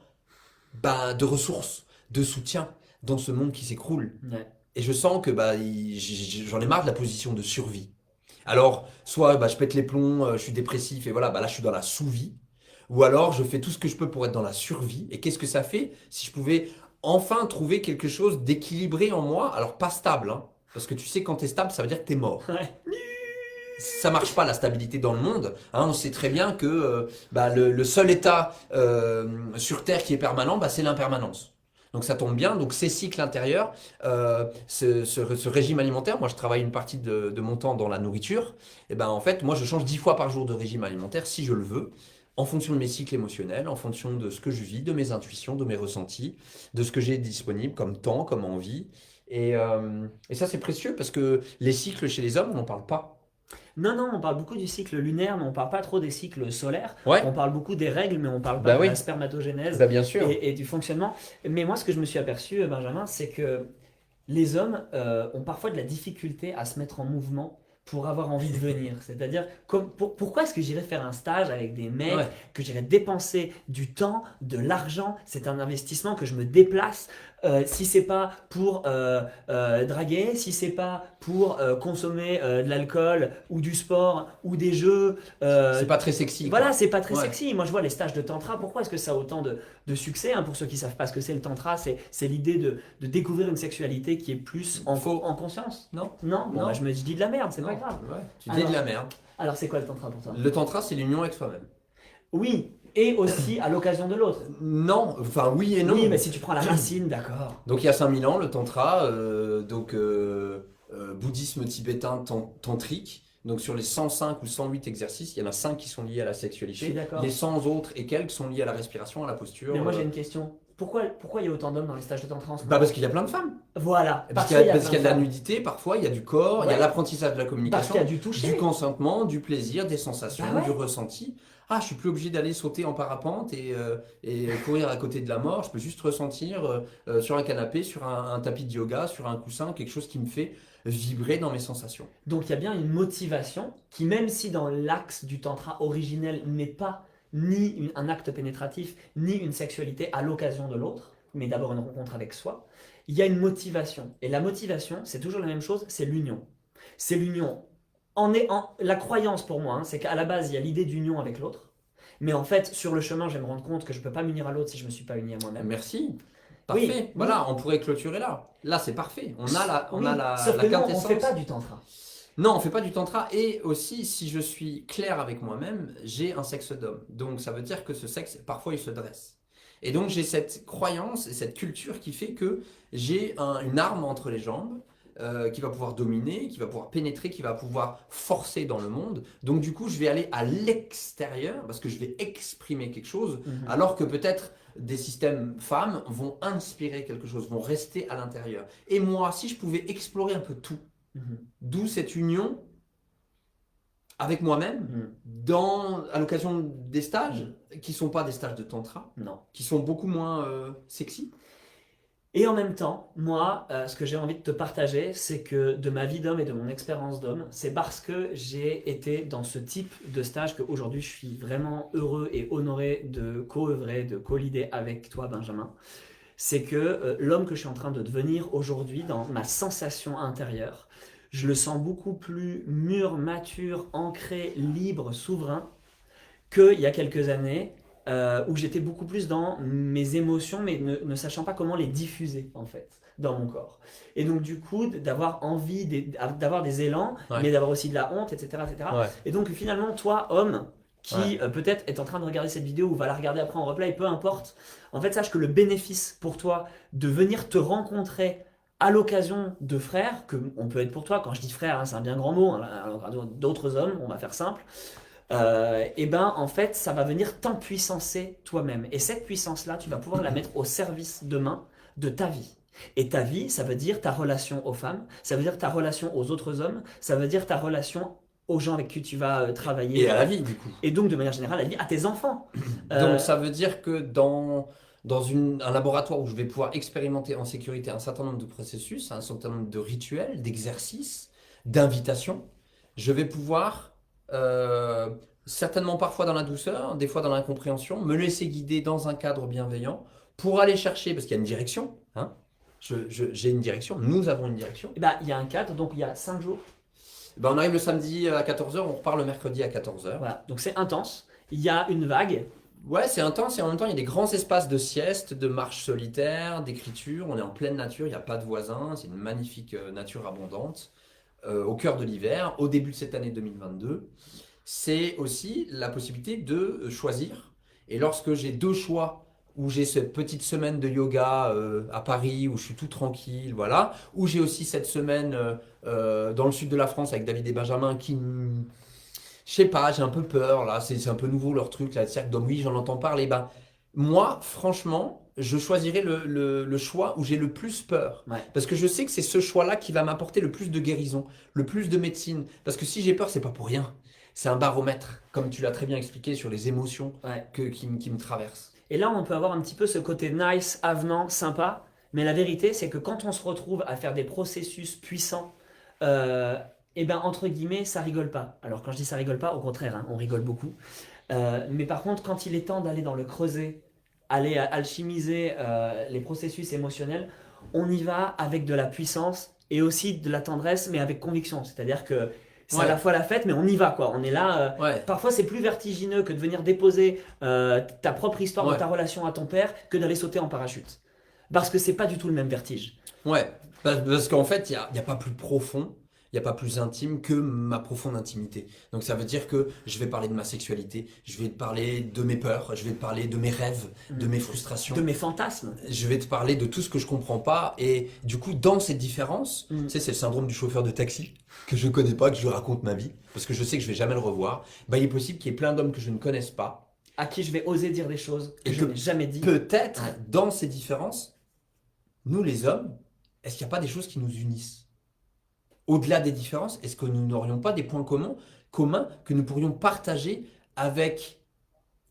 de ressources, de soutien dans ce monde qui s'écroule. Ouais. Et je sens que j'en ai marre de la position de survie. Alors, soit je pète les plombs, je suis dépressif et voilà, là je suis dans la sous-vie. Ou alors je fais tout ce que je peux pour être dans la survie. Et qu'est-ce que ça fait si je pouvais enfin trouver quelque chose d'équilibré en moi? Alors pas stable, hein, parce que tu sais quand t'es stable, ça veut dire que t'es mort. Ouais. ça marche pas la stabilité dans le monde. Hein, on sait très bien que le seul état sur Terre qui est permanent, c'est l'impermanence. Donc ça tombe bien. Donc ces cycles intérieurs, ce régime alimentaire, moi je travaille une partie de mon temps dans la nourriture. Et ben en fait, moi je change 10 fois par jour de régime alimentaire si je le veux, en fonction de mes cycles émotionnels, en fonction de ce que je vis, de mes intuitions, de mes ressentis, de ce que j'ai disponible comme temps, comme envie. Et ça c'est précieux parce que les cycles chez les hommes, on n'en parle pas. Non, non, on parle beaucoup du cycle lunaire, mais on parle pas trop des cycles solaires. Ouais, On parle beaucoup des règles, mais on parle pas de oui, la spermatogénèse bien sûr. et du fonctionnement. Mais moi, ce que je me suis aperçu, Benjamin, c'est que les hommes ont parfois de la difficulté à se mettre en mouvement pour avoir envie de venir. C'est-à-dire, pourquoi est-ce que j'irais faire un stage avec des mecs, Ouais. que j'irais dépenser du temps, de l'argent? C'est un investissement que je me déplace. Si c'est pas pour draguer, si c'est pas pour consommer de l'alcool ou du sport ou des jeux, C'est pas très sexy, voilà, quoi. c'est pas très Ouais. sexy. Moi, je vois les stages de tantra. Pourquoi est-ce que ça a autant de succès, hein? Pour ceux qui savent pas ce que c'est le tantra, c'est l'idée de découvrir une sexualité qui est plus Faux. en conscience. Non? Non, bon, Non. je me dis de la merde, c'est pas Non. grave. Ouais. Tu dis de la merde. Alors, c'est quoi le tantra pour toi? Le tantra, c'est l'union avec soi-même. Oui, et aussi à l'occasion de l'autre. Non, enfin oui et non. Oui, mais si tu prends la racine, d'accord. Donc il y a 5000 ans, le tantra, bouddhisme tibétain tantrique. Donc sur les 105 ou 108 exercices, il y en a 5 qui sont liés à la Je suis sexualité. d'accord. Les 100 autres et quelques sont liés à la respiration, à la posture. Mais moi, j'ai une question. Pourquoi il y a autant d'hommes dans les stages de tantra en ce Bah moment? parce qu'il y a plein de femmes. Voilà, Parce parce qu'il y a, qu'il y a parce qu'il y a de plein la femmes. nudité, parfois il y a du corps, il y a Ouais. l'apprentissage de la Parce communication, qu'il y a du toucher. du consentement, du plaisir, des sensations, Bah ouais. du ressenti. Ah, je suis plus obligé d'aller sauter en parapente et courir à côté de la mort. Je peux juste ressentir sur un canapé, sur un tapis de yoga, sur un coussin, quelque chose qui me fait vibrer dans mes sensations. Donc il y a bien une motivation qui, même si dans l'axe du tantra originel n'est pas ni un acte pénétratif, ni une sexualité à l'occasion de l'autre, mais d'abord une rencontre avec soi, il y a une motivation. Et la motivation, c'est toujours la même chose, c'est l'union. C'est l'union. La croyance pour moi, hein, c'est qu'à la base, il y a l'idée d'union avec l'autre. Mais en fait, sur le chemin, je vais me rendre compte que je ne peux pas m'unir à l'autre si je ne me suis pas uni à moi-même. Merci. Oui, Parfait. oui. Voilà, on pourrait clôturer là. Là, c'est parfait. On a Oui, la sauf que nous, on ne quintessence. fait pas du tantra. Non, on fait pas du tantra. Et aussi, si je suis clair avec moi-même, j'ai un sexe d'homme. Donc, ça veut dire que ce sexe, parfois, il se dresse. Et donc, j'ai cette croyance et cette culture qui fait que j'ai une arme entre les jambes qui va pouvoir dominer, qui va pouvoir pénétrer, qui va pouvoir forcer dans le monde. Donc, du coup, je vais aller à l'extérieur parce que je vais exprimer quelque chose, Mhm. alors que peut-être des systèmes femmes vont inspirer quelque chose, vont rester à l'intérieur. Et moi, si je pouvais explorer un peu tout, Mhm. d'où cette union avec moi-même, à l'occasion des stages, qui sont pas des stages de tantra, Non. qui sont beaucoup moins sexy. Et en même temps, moi, ce que j'ai envie de te partager, c'est que de ma vie d'homme et de mon expérience d'homme, c'est parce que j'ai été dans ce type de stage qu'aujourd'hui je suis vraiment heureux et honoré de co-œuvrer, de co-leader avec toi, Benjamin. C'est que l'homme que je suis en train de devenir aujourd'hui, dans ma sensation intérieure, je le sens beaucoup plus mûr, mature, ancré, libre, souverain qu'il y a quelques années où j'étais beaucoup plus dans mes émotions, mais ne sachant pas comment les diffuser, en fait, dans mon corps. Et donc, du coup, d'avoir envie, d'avoir des élans, Ouais. mais d'avoir aussi de la honte, etc., etc. Ouais. Et donc, finalement, toi, homme, qui Ouais. peut-être est en train de regarder cette vidéo ou va la regarder après en replay, peu importe, en fait, sache que le bénéfice pour toi de venir te rencontrer à l'occasion de frères, que on peut être pour toi, quand je dis frère, hein, c'est un bien grand mot, hein, alors, d'autres hommes, on va faire simple, et ben en fait ça va venir t'empuissancer toi-même. Et cette puissance-là, tu vas pouvoir la mettre au service demain de ta vie. Et ta vie, ça veut dire ta relation aux femmes, ça veut dire ta relation aux autres hommes, ça veut dire ta relation aux gens avec qui tu vas travailler. Et à la vie, du coup. Et donc de manière générale, la vie à tes enfants. Donc, ça veut dire que dans un laboratoire où je vais pouvoir expérimenter en sécurité un certain nombre de processus, un certain nombre de rituels, d'exercices, d'invitations, je vais pouvoir, certainement parfois dans la douceur, des fois dans l'incompréhension, me laisser guider dans un cadre bienveillant pour aller chercher, parce qu'il y a une direction, hein. J'ai une direction, nous avons une direction. Et ben, il y a un cadre, donc il y a 5 jours. Ben, on arrive le samedi à 14h, on repart le mercredi à 14h. Voilà, donc c'est intense. Il y a une vague. Ouais, c'est intense et en même temps, il y a des grands espaces de sieste, de marche solitaire, d'écriture. On est en pleine nature, il n'y a pas de voisins, c'est une magnifique nature abondante. au cœur de l'hiver, au début de cette année 2022, c'est aussi la possibilité de choisir. Et lorsque j'ai deux choix, où j'ai cette petite semaine de yoga à Paris, où je suis tout tranquille, voilà, où j'ai aussi cette semaine dans le sud de la France avec David et Benjamin je sais pas, j'ai un peu peur là, c'est un peu nouveau leur truc, là, c'est-à-dire que donc, oui, j'en entends parler. Ben, moi, franchement, je choisirais le choix où j'ai le plus peur. Ouais. Parce que je sais que c'est ce choix-là qui va m'apporter le plus de guérison, le plus de médecine. Parce que si j'ai peur, c'est pas pour rien. C'est un baromètre, comme tu l'as très bien expliqué sur les émotions Ouais. qui me traversent. Et là, on peut avoir un petit peu ce côté nice, avenant, sympa. Mais la vérité, c'est que quand on se retrouve à faire des processus puissants, et ben entre guillemets, ça rigole pas. Alors quand je dis ça rigole pas, au contraire, hein, on rigole beaucoup. Mais par contre, quand il est temps d'aller dans le creuset, aller alchimiser les processus émotionnels, on y va avec de la puissance et aussi de la tendresse, mais avec conviction. C'est-à-dire que c'est à la fois la fête, mais on y va, quoi. On est là. Ouais. Parfois, c'est plus vertigineux que de venir déposer ta propre histoire de ta relation à ton père que d'aller sauter en parachute. Parce que c'est pas du tout le même vertige. Ouais, parce qu'en fait, il y a pas plus profond, il n'y a pas plus intime que ma profonde intimité. Donc ça veut dire que je vais parler de ma sexualité, je vais te parler de mes peurs, je vais te parler de mes rêves, de mes frustrations. De mes fantasmes. Je vais te parler de tout ce que je comprends pas. Et du coup, dans cette différence, tu sais, c'est le syndrome du chauffeur de taxi que je connais pas, que je raconte ma vie, parce que je sais que je vais jamais le revoir. Bah, il est possible qu'il y ait plein d'hommes que je ne connaisse pas. À qui je vais oser dire des choses que Et je que n'ai jamais dit. Peut-être, dans ces différences, nous les hommes, est-ce qu'il n'y a pas des choses qui nous unissent? Au-delà des différences, est-ce que nous n'aurions pas des points communs que nous pourrions partager avec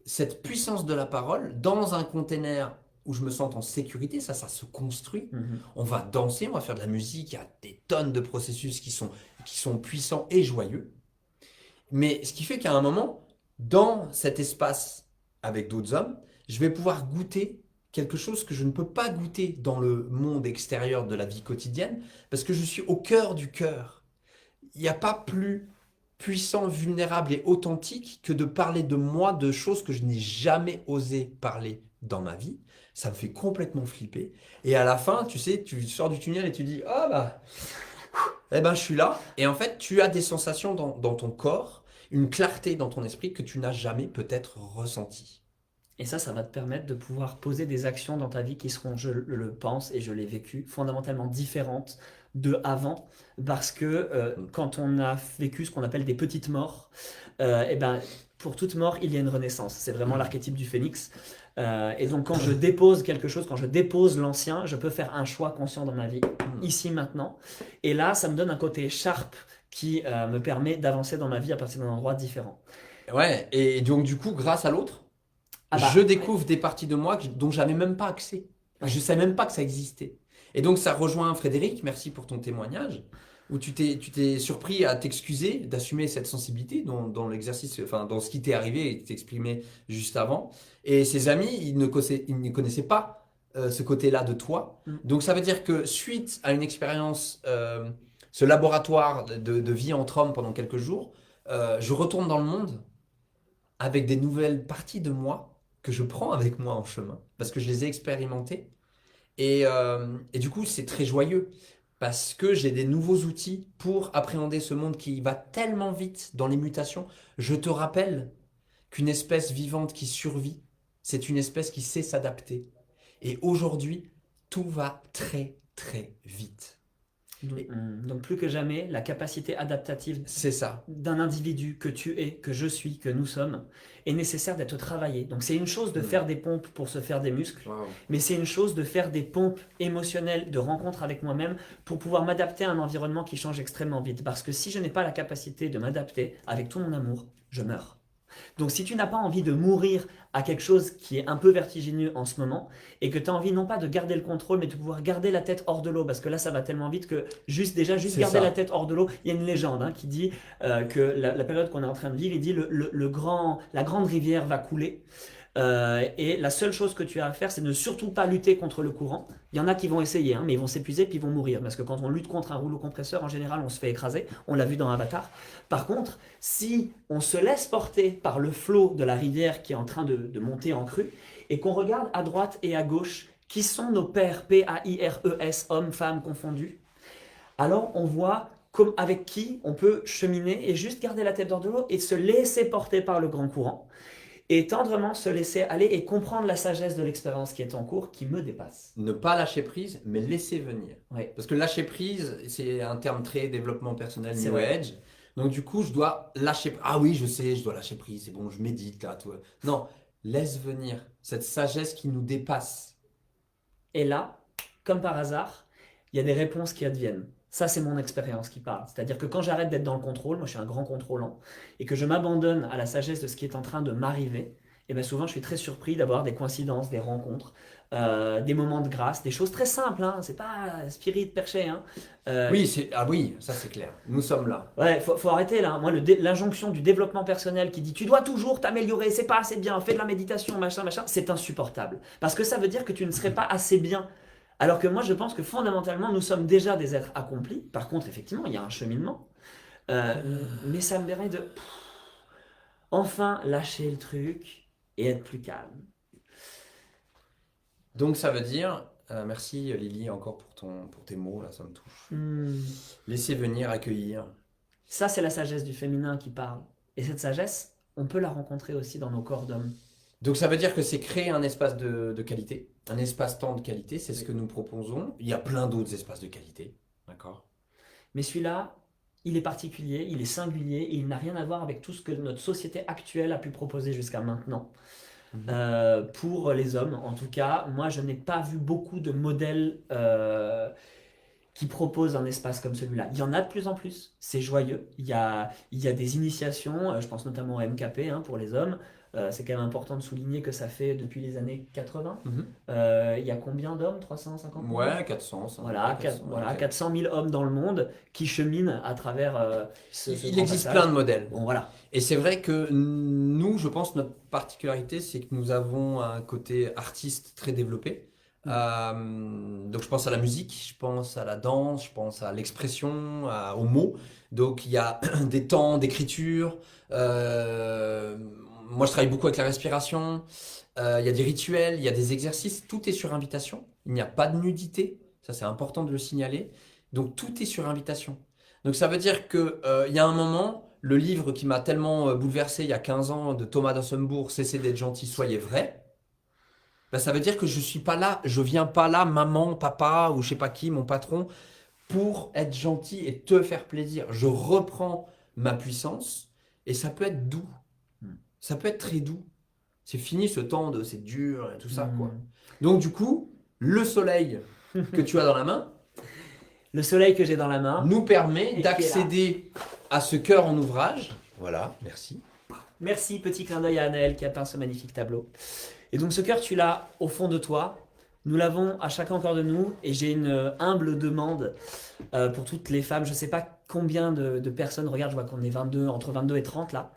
cette puissance de la parole dans un container où je me sens en sécurité? Ça se construit. On va danser, on va faire de la musique, il y a des tonnes de processus qui sont puissants et joyeux. Mais ce qui fait qu'à un moment, dans cet espace avec d'autres hommes, je vais pouvoir goûter quelque chose que je ne peux pas goûter dans le monde extérieur de la vie quotidienne, parce que je suis au cœur du cœur. Il n'y a pas plus puissant, vulnérable et authentique que de parler de moi, de choses que je n'ai jamais osé parler dans ma vie. Ça me fait complètement flipper. Et à la fin, tu sais, tu sors du tunnel et tu dis, ah bah, eh ben je suis là. Et en fait, tu as des sensations dans ton corps, une clarté dans ton esprit que tu n'as jamais peut-être ressentie. Et ça va te permettre de pouvoir poser des actions dans ta vie qui seront, je le pense et je l'ai vécu, fondamentalement différentes de avant. Parce que quand on a vécu ce qu'on appelle des petites morts, et ben, pour toute mort, il y a une renaissance. C'est vraiment l'archétype du phénix. Et donc quand je dépose quelque chose, quand je dépose l'ancien, je peux faire un choix conscient dans ma vie, ici, maintenant. Et là, ça me donne un côté sharp qui me permet d'avancer dans ma vie à partir d'un endroit différent. Ouais, et donc du coup, grâce à l'autre, je découvre des parties de moi dont j'avais même pas accès. Je ne savais même pas que ça existait. Et donc ça rejoint Frédéric, merci pour ton témoignage, où tu t'es surpris à t'excuser, d'assumer cette sensibilité dans l'exercice, enfin dans ce qui t'est arrivé et t'exprimais juste avant. Et ses amis, ils ne connaissaient pas ce côté-là de toi. Donc ça veut dire que suite à une expérience, ce laboratoire de vie entre hommes pendant quelques jours, je retourne dans le monde avec des nouvelles parties de moi que je prends avec moi en chemin, parce que je les ai expérimentées. Et du coup, c'est très joyeux, parce que j'ai des nouveaux outils pour appréhender ce monde qui va tellement vite dans les mutations. Je te rappelle qu'une espèce vivante qui survit, c'est une espèce qui sait s'adapter. Et aujourd'hui, tout va très, très vite. Donc plus que jamais, la capacité adaptative C'est ça. d'un individu que tu es, que je suis, que nous sommes, est nécessaire d'être travaillé. Donc c'est une chose de faire des pompes pour se faire des muscles, mais c'est une chose de faire des pompes émotionnelles, de rencontres avec moi-même, pour pouvoir m'adapter à un environnement qui change extrêmement vite. Parce que si je n'ai pas la capacité de m'adapter avec tout mon amour, je meurs. Donc si tu n'as pas envie de mourir à quelque chose qui est un peu vertigineux en ce moment, et que tu as envie non pas de garder le contrôle, mais de pouvoir garder la tête hors de l'eau, parce que là ça va tellement vite que juste garder la tête hors de l'eau, il y a une légende qui dit que la période qu'on est en train de vivre, il dit la grande rivière va couler. Et la seule chose que tu as à faire, c'est ne surtout pas lutter contre le courant. Il y en a qui vont essayer, mais ils vont s'épuiser puis ils vont mourir. Parce que quand on lutte contre un rouleau compresseur, en général, on se fait écraser. On l'a vu dans Avatar. Par contre, si on se laisse porter par le flot de la rivière qui est en train de monter en crue, et qu'on regarde à droite et à gauche qui sont nos pères, P-A-I-R-E-S, hommes, femmes confondus, alors on voit avec qui on peut cheminer et juste garder la tête hors de l'eau et se laisser porter par le grand courant et tendrement se laisser aller et comprendre la sagesse de l'expérience qui est en cours, qui me dépasse. Ne pas lâcher prise, mais laisser venir. Oui. Parce que lâcher prise, c'est un terme très développement personnel, C'est New vrai. Age. Donc du coup, je dois lâcher. Ah oui, je sais, je dois lâcher prise. C'est bon, je médite là. Tout. Non, laisse venir cette sagesse qui nous dépasse. Et là, comme par hasard, il y a des réponses qui adviennent. Ça, c'est mon expérience qui parle. C'est-à-dire que quand j'arrête d'être dans le contrôle, moi je suis un grand contrôlant, et que je m'abandonne à la sagesse de ce qui est en train de m'arriver, et bien souvent je suis très surpris d'avoir des coïncidences, des rencontres, des moments de grâce, des choses très simples, hein. C'est pas spirit perché. Hein. Oui, ça c'est clair. Nous sommes là. Ouais, faut arrêter là. Moi, l'injonction du développement personnel qui dit tu dois toujours t'améliorer, c'est pas assez bien, fais de la méditation, machin, machin, c'est insupportable. Parce que ça veut dire que tu ne serais pas assez bien. Alors que moi, je pense que fondamentalement, nous sommes déjà des êtres accomplis. Par contre, effectivement, il y a un cheminement. Mais ça me permet de enfin lâcher le truc et être plus calme. Donc ça veut dire, merci Lily encore pour tes mots, là ça me touche. Laisser venir, accueillir. Ça, c'est la sagesse du féminin qui parle. Et cette sagesse, on peut la rencontrer aussi dans nos corps d'hommes. Donc ça veut dire que c'est créer un espace de qualité, un espace-temps de qualité, c'est ce que nous proposons. Il y a plein d'autres espaces de qualité, d'accord? Mais celui-là, il est particulier, il est singulier, et il n'a rien à voir avec tout ce que notre société actuelle a pu proposer jusqu'à maintenant. Pour les hommes, en tout cas, moi je n'ai pas vu beaucoup de modèles qui proposent un espace comme celui-là. Il y en a de plus en plus, c'est joyeux. Il y a des initiations, je pense notamment au MKP pour les hommes. C'est quand même important de souligner que ça fait depuis les années 80. Il y a combien d'hommes? 350 000? Ouais, 400. Voilà, 400 000 hommes dans le monde qui cheminent à travers ce Il grand existe passage. plein de modèles. Bon, voilà. Et c'est vrai que nous, je pense, notre particularité, c'est que nous avons un côté artiste très développé. Donc je pense à la musique, je pense à la danse, je pense à l'expression, aux mots. Donc il y a des temps d'écriture. Moi, je travaille beaucoup avec la respiration. Il y a des rituels, il y a des exercices. Tout est sur invitation. Il n'y a pas de nudité. Ça, c'est important de le signaler. Donc tout est sur invitation. Donc ça veut dire que il y a un moment, le livre qui m'a tellement bouleversé il y a 15 ans de Thomas d'Assembourg, Cessez d'être gentil, soyez vrai. Ben, ça veut dire que je suis pas là, je viens pas là, maman, papa ou je sais pas qui, mon patron, pour être gentil et te faire plaisir. Je reprends ma puissance et ça peut être doux. Ça peut être très doux. C'est fini ce temps de c'est dur et tout ça, quoi. Donc du coup, le soleil que tu as dans la main, Le soleil que j'ai dans la main nous permet Et qui est d'accéder à ce cœur en ouvrage. Voilà, merci. Merci, petit clin d'œil à Anaël qui a peint ce magnifique tableau. Et donc ce cœur, tu l'as au fond de toi. Nous l'avons à chacun encore de nous. Et j'ai une humble demande pour toutes les femmes. Je ne sais pas combien de personnes regardent. Je vois qu'on est 22, entre 22 et 30 là.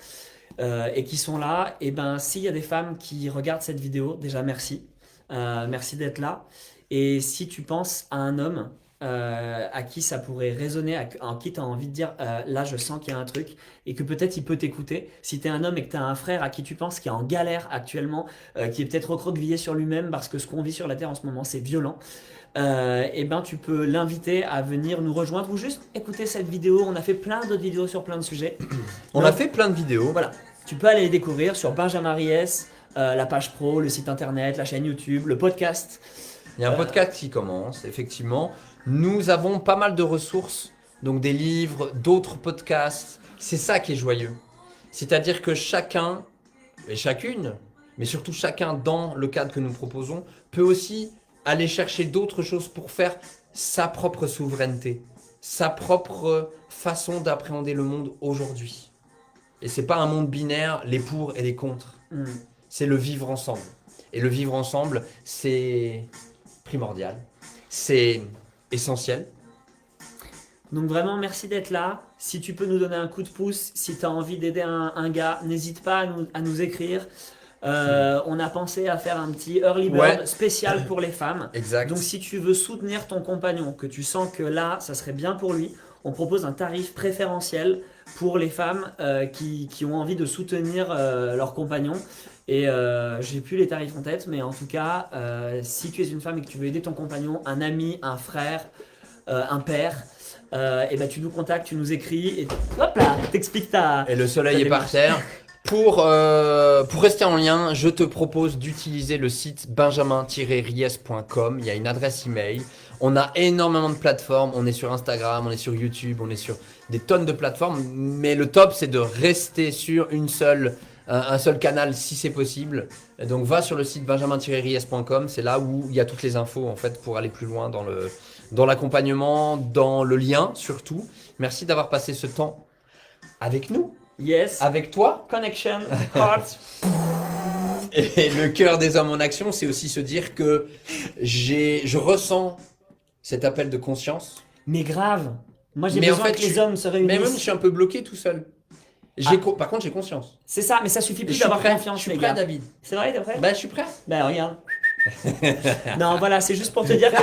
Et qui sont là. Et ben s'il y a des femmes qui regardent cette vidéo, déjà merci. Merci d'être là. Et si tu penses à un homme à qui ça pourrait résonner, en qui tu as envie de dire là je sens qu'il y a un truc et que peut-être il peut t'écouter. Si tu es un homme et que tu as un frère à qui tu penses qui est en galère actuellement, qui est peut-être recroquevillé sur lui-même parce que ce qu'on vit sur la Terre en ce moment c'est violent, et ben tu peux l'inviter à venir nous rejoindre ou juste écouter cette vidéo. On a fait plein d'autres vidéos sur plein de sujets. On a fait plein de vidéos. Voilà, tu peux aller les découvrir sur Benjamin Ries, la page pro, le site internet, la chaîne YouTube, le podcast. Il y a un podcast qui commence, effectivement. Nous avons pas mal de ressources, donc des livres, d'autres podcasts. C'est ça qui est joyeux. C'est-à-dire que chacun et chacune, mais surtout chacun dans le cadre que nous proposons, peut aussi aller chercher d'autres choses pour faire sa propre souveraineté, sa propre façon d'appréhender le monde aujourd'hui. Et c'est pas un monde binaire, les pour et les contre. C'est le vivre ensemble. Et le vivre ensemble, c'est primordial. C'est essentiel. Donc vraiment merci d'être là. Si tu peux nous donner un coup de pouce, si tu as envie d'aider un gars, n'hésite pas à nous écrire. On a pensé à faire un petit early bird spécial pour les femmes. Exact. Donc si tu veux soutenir ton compagnon, que tu sens que là ça serait bien pour lui, on propose un tarif préférentiel pour les femmes qui ont envie de soutenir leur compagnon. Et j'ai plus les tarifs en tête, mais en tout cas, si tu es une femme et que tu veux aider ton compagnon, un ami, un frère, un père, et ben tu nous contactes, tu nous écris et hop là, t'expliques ta. Et le soleil ta est par démarche. terre. Pour rester en lien, je te propose d'utiliser le site benjamin-ries.com. Il y a une adresse email. On a énormément de plateformes. On est sur Instagram, on est sur YouTube, on est sur des tonnes de plateformes. Mais le top, c'est de rester sur un seul canal si c'est possible. Et donc va sur le site benjamin-ries.com. C'est là où il y a toutes les infos en fait pour aller plus loin dans l'accompagnement, dans le lien surtout. Merci d'avoir passé ce temps avec nous. Yes. Avec toi. Connection, heart. Et le cœur des hommes en action, c'est aussi se dire que je ressens cet appel de conscience. Mais grave. Moi j'ai Mais en besoin fait, que les hommes se réunissent. Mais même, je suis un peu bloqué tout seul. Par contre, j'ai conscience. C'est ça, mais ça suffit Et plus je suis d'avoir prêt. confiance, Je suis les prêt, gars. David. C'est vrai, t'es prêt? Bah, je suis prêt. Ben regarde. Non, voilà, c'est juste pour te dire que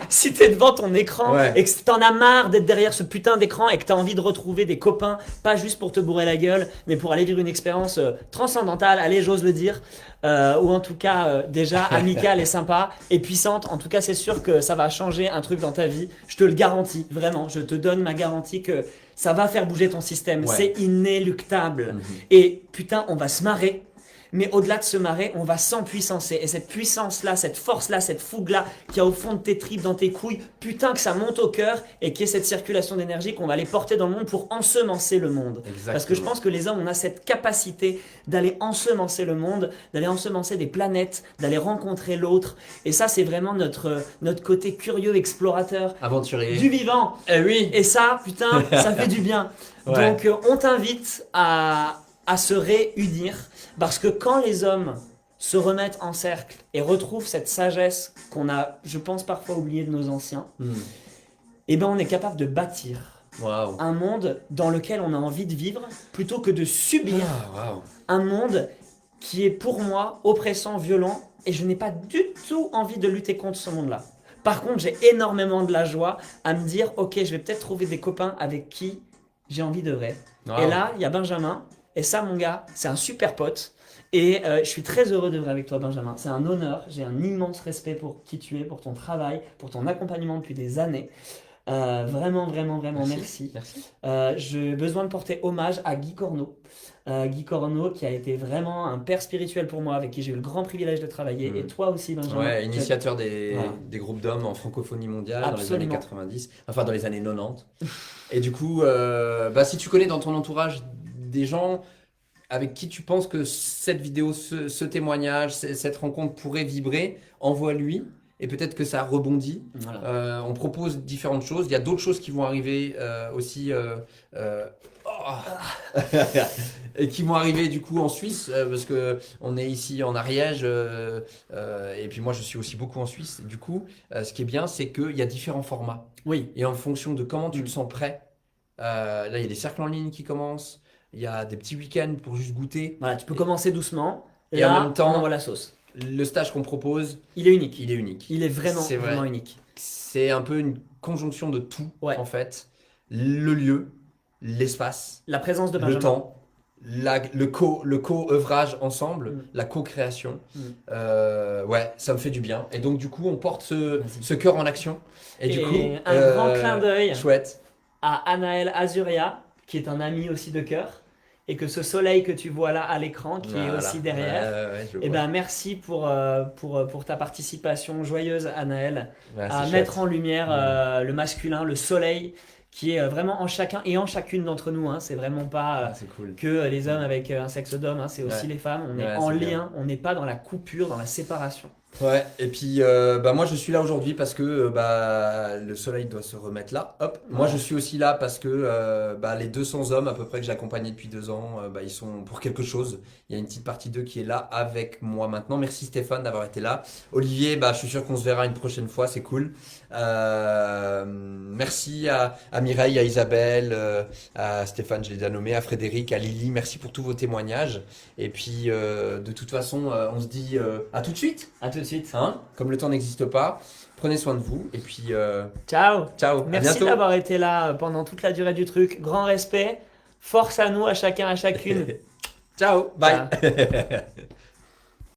si t'es devant ton écran Ouais. et que t'en as marre d'être derrière ce putain d'écran et que t'as envie de retrouver des copains, pas juste pour te bourrer la gueule, mais pour aller vivre une expérience transcendantale, allez, j'ose le dire, ou en tout cas déjà amicale et sympa et puissante, en tout cas c'est sûr que ça va changer un truc dans ta vie, je te le garantis, vraiment, je te donne ma garantie que ça va faire bouger ton système, Ouais. c'est inéluctable. Mhm. Et putain, on va se marrer. Mais au-delà de se marrer, on va s'empuissancer. Et cette puissance-là, cette force-là, cette fougue-là qu'il y a au fond de tes tripes, dans tes couilles, putain que ça monte au cœur et qu'il y ait cette circulation d'énergie qu'on va aller porter dans le monde pour ensemencer le monde. Exactement. Parce que je pense que les hommes, on a cette capacité d'aller ensemencer le monde, d'aller ensemencer des planètes, d'aller rencontrer l'autre. Et ça, c'est vraiment notre côté curieux, explorateur Aventurier. du vivant. Eh oui. Et ça, putain, ça fait du bien. Ouais. Donc, on t'invite à se réunir parce que quand les hommes se remettent en cercle et retrouvent cette sagesse qu'on a, je pense, parfois oubliée de nos anciens, eh ben, on est capable de bâtir Waouh. un monde dans lequel on a envie de vivre plutôt que de subir Waouh. un monde qui est pour moi oppressant, violent et je n'ai pas du tout envie de lutter contre ce monde-là. Par contre, j'ai énormément de la joie à me dire, ok, je vais peut-être trouver des copains avec qui j'ai envie de vrai. Waouh. Et là, il y a Benjamin. Et ça, mon gars, c'est un super pote. Et je suis très heureux de vrai avec toi, Benjamin. C'est un honneur. J'ai un immense respect pour qui tu es, pour ton travail, pour ton accompagnement depuis des années. Vraiment, vraiment, vraiment, merci. Merci. J'ai besoin de porter hommage à Guy Corneau. Guy Corneau qui a été vraiment un père spirituel pour moi, avec qui j'ai eu le grand privilège de travailler. Mhm. Et toi aussi, Benjamin. Ouais, initiateur Voilà. des groupes d'hommes en francophonie mondiale dans les Absolument. années 90, enfin dans les années 90. Et du coup, si tu connais dans ton entourage des gens avec qui tu penses que cette vidéo, ce témoignage, cette rencontre pourrait vibrer, envoie-lui. Et peut-être que ça rebondit. Voilà. On propose différentes choses. Il y a d'autres choses qui vont arriver aussi. Et qui vont arriver du coup en Suisse parce que on est ici en Ariège et puis moi je suis aussi beaucoup en Suisse. Du coup, ce qui est bien, c'est qu'il y a différents formats Oui. et en fonction de comment tu te sens prêt. Là, il y a des cercles en ligne qui commencent. Il y a des petits week-ends pour juste goûter. Voilà, tu peux commencer doucement. Et Là, en même temps- on envoie la sauce. Le stage qu'on propose, Il est unique. il est unique. Il est vraiment, C'est vrai. vraiment unique. C'est un peu une conjonction de tout Ouais. en fait. Le lieu, l'espace, La présence de Benjamin. le temps, le co-œuvrage ensemble, Mm. la co-création. Mm. Ouais, ça me fait du bien. Et donc du coup, on porte Vas-y. ce cœur en action. Et du Et coup, un grand clin d'œil chouette. à Anaël Azuria, qui est un ami aussi de cœur, et que ce soleil que tu vois là à l'écran, qui est Voilà. aussi derrière. Ouais, je Et vois. ben merci pour ta participation joyeuse, Anaël, Ouais, à c'est mettre chouette. en lumière le masculin, le soleil, qui est vraiment en chacun et en chacune d'entre nous. Hein. C'est vraiment pas Ah, c'est cool. que les hommes avec un sexe d'homme, hein. C'est aussi Ouais. les femmes. On est Ouais, en c'est lien, bien. on n'est pas dans la coupure, dans la séparation. Ouais, et puis moi je suis là aujourd'hui parce que le soleil doit se remettre là. Hop. Moi Ouais. je suis aussi là parce que les 200 hommes à peu près que j'ai accompagnés depuis 2 ans, ils sont pour quelque chose. Il y a une petite partie d'eux qui est là avec moi maintenant. Merci Stéphane d'avoir été là. Olivier, je suis sûr qu'on se verra une prochaine fois, c'est cool. Merci à Mireille, à Isabelle, à Stéphane, je l'ai déjà nommé, à Frédéric, à Lily. Merci pour tous vos témoignages. Et puis de toute façon, on se dit à tout de suite. À tout de suite. Hein, comme le temps n'existe pas, prenez soin de vous et puis Ciao. ciao, à Merci bientôt. d'avoir été là pendant toute la durée du truc. Grand respect. Force à nous, à chacun, à chacune. Ciao, bye. Ciao.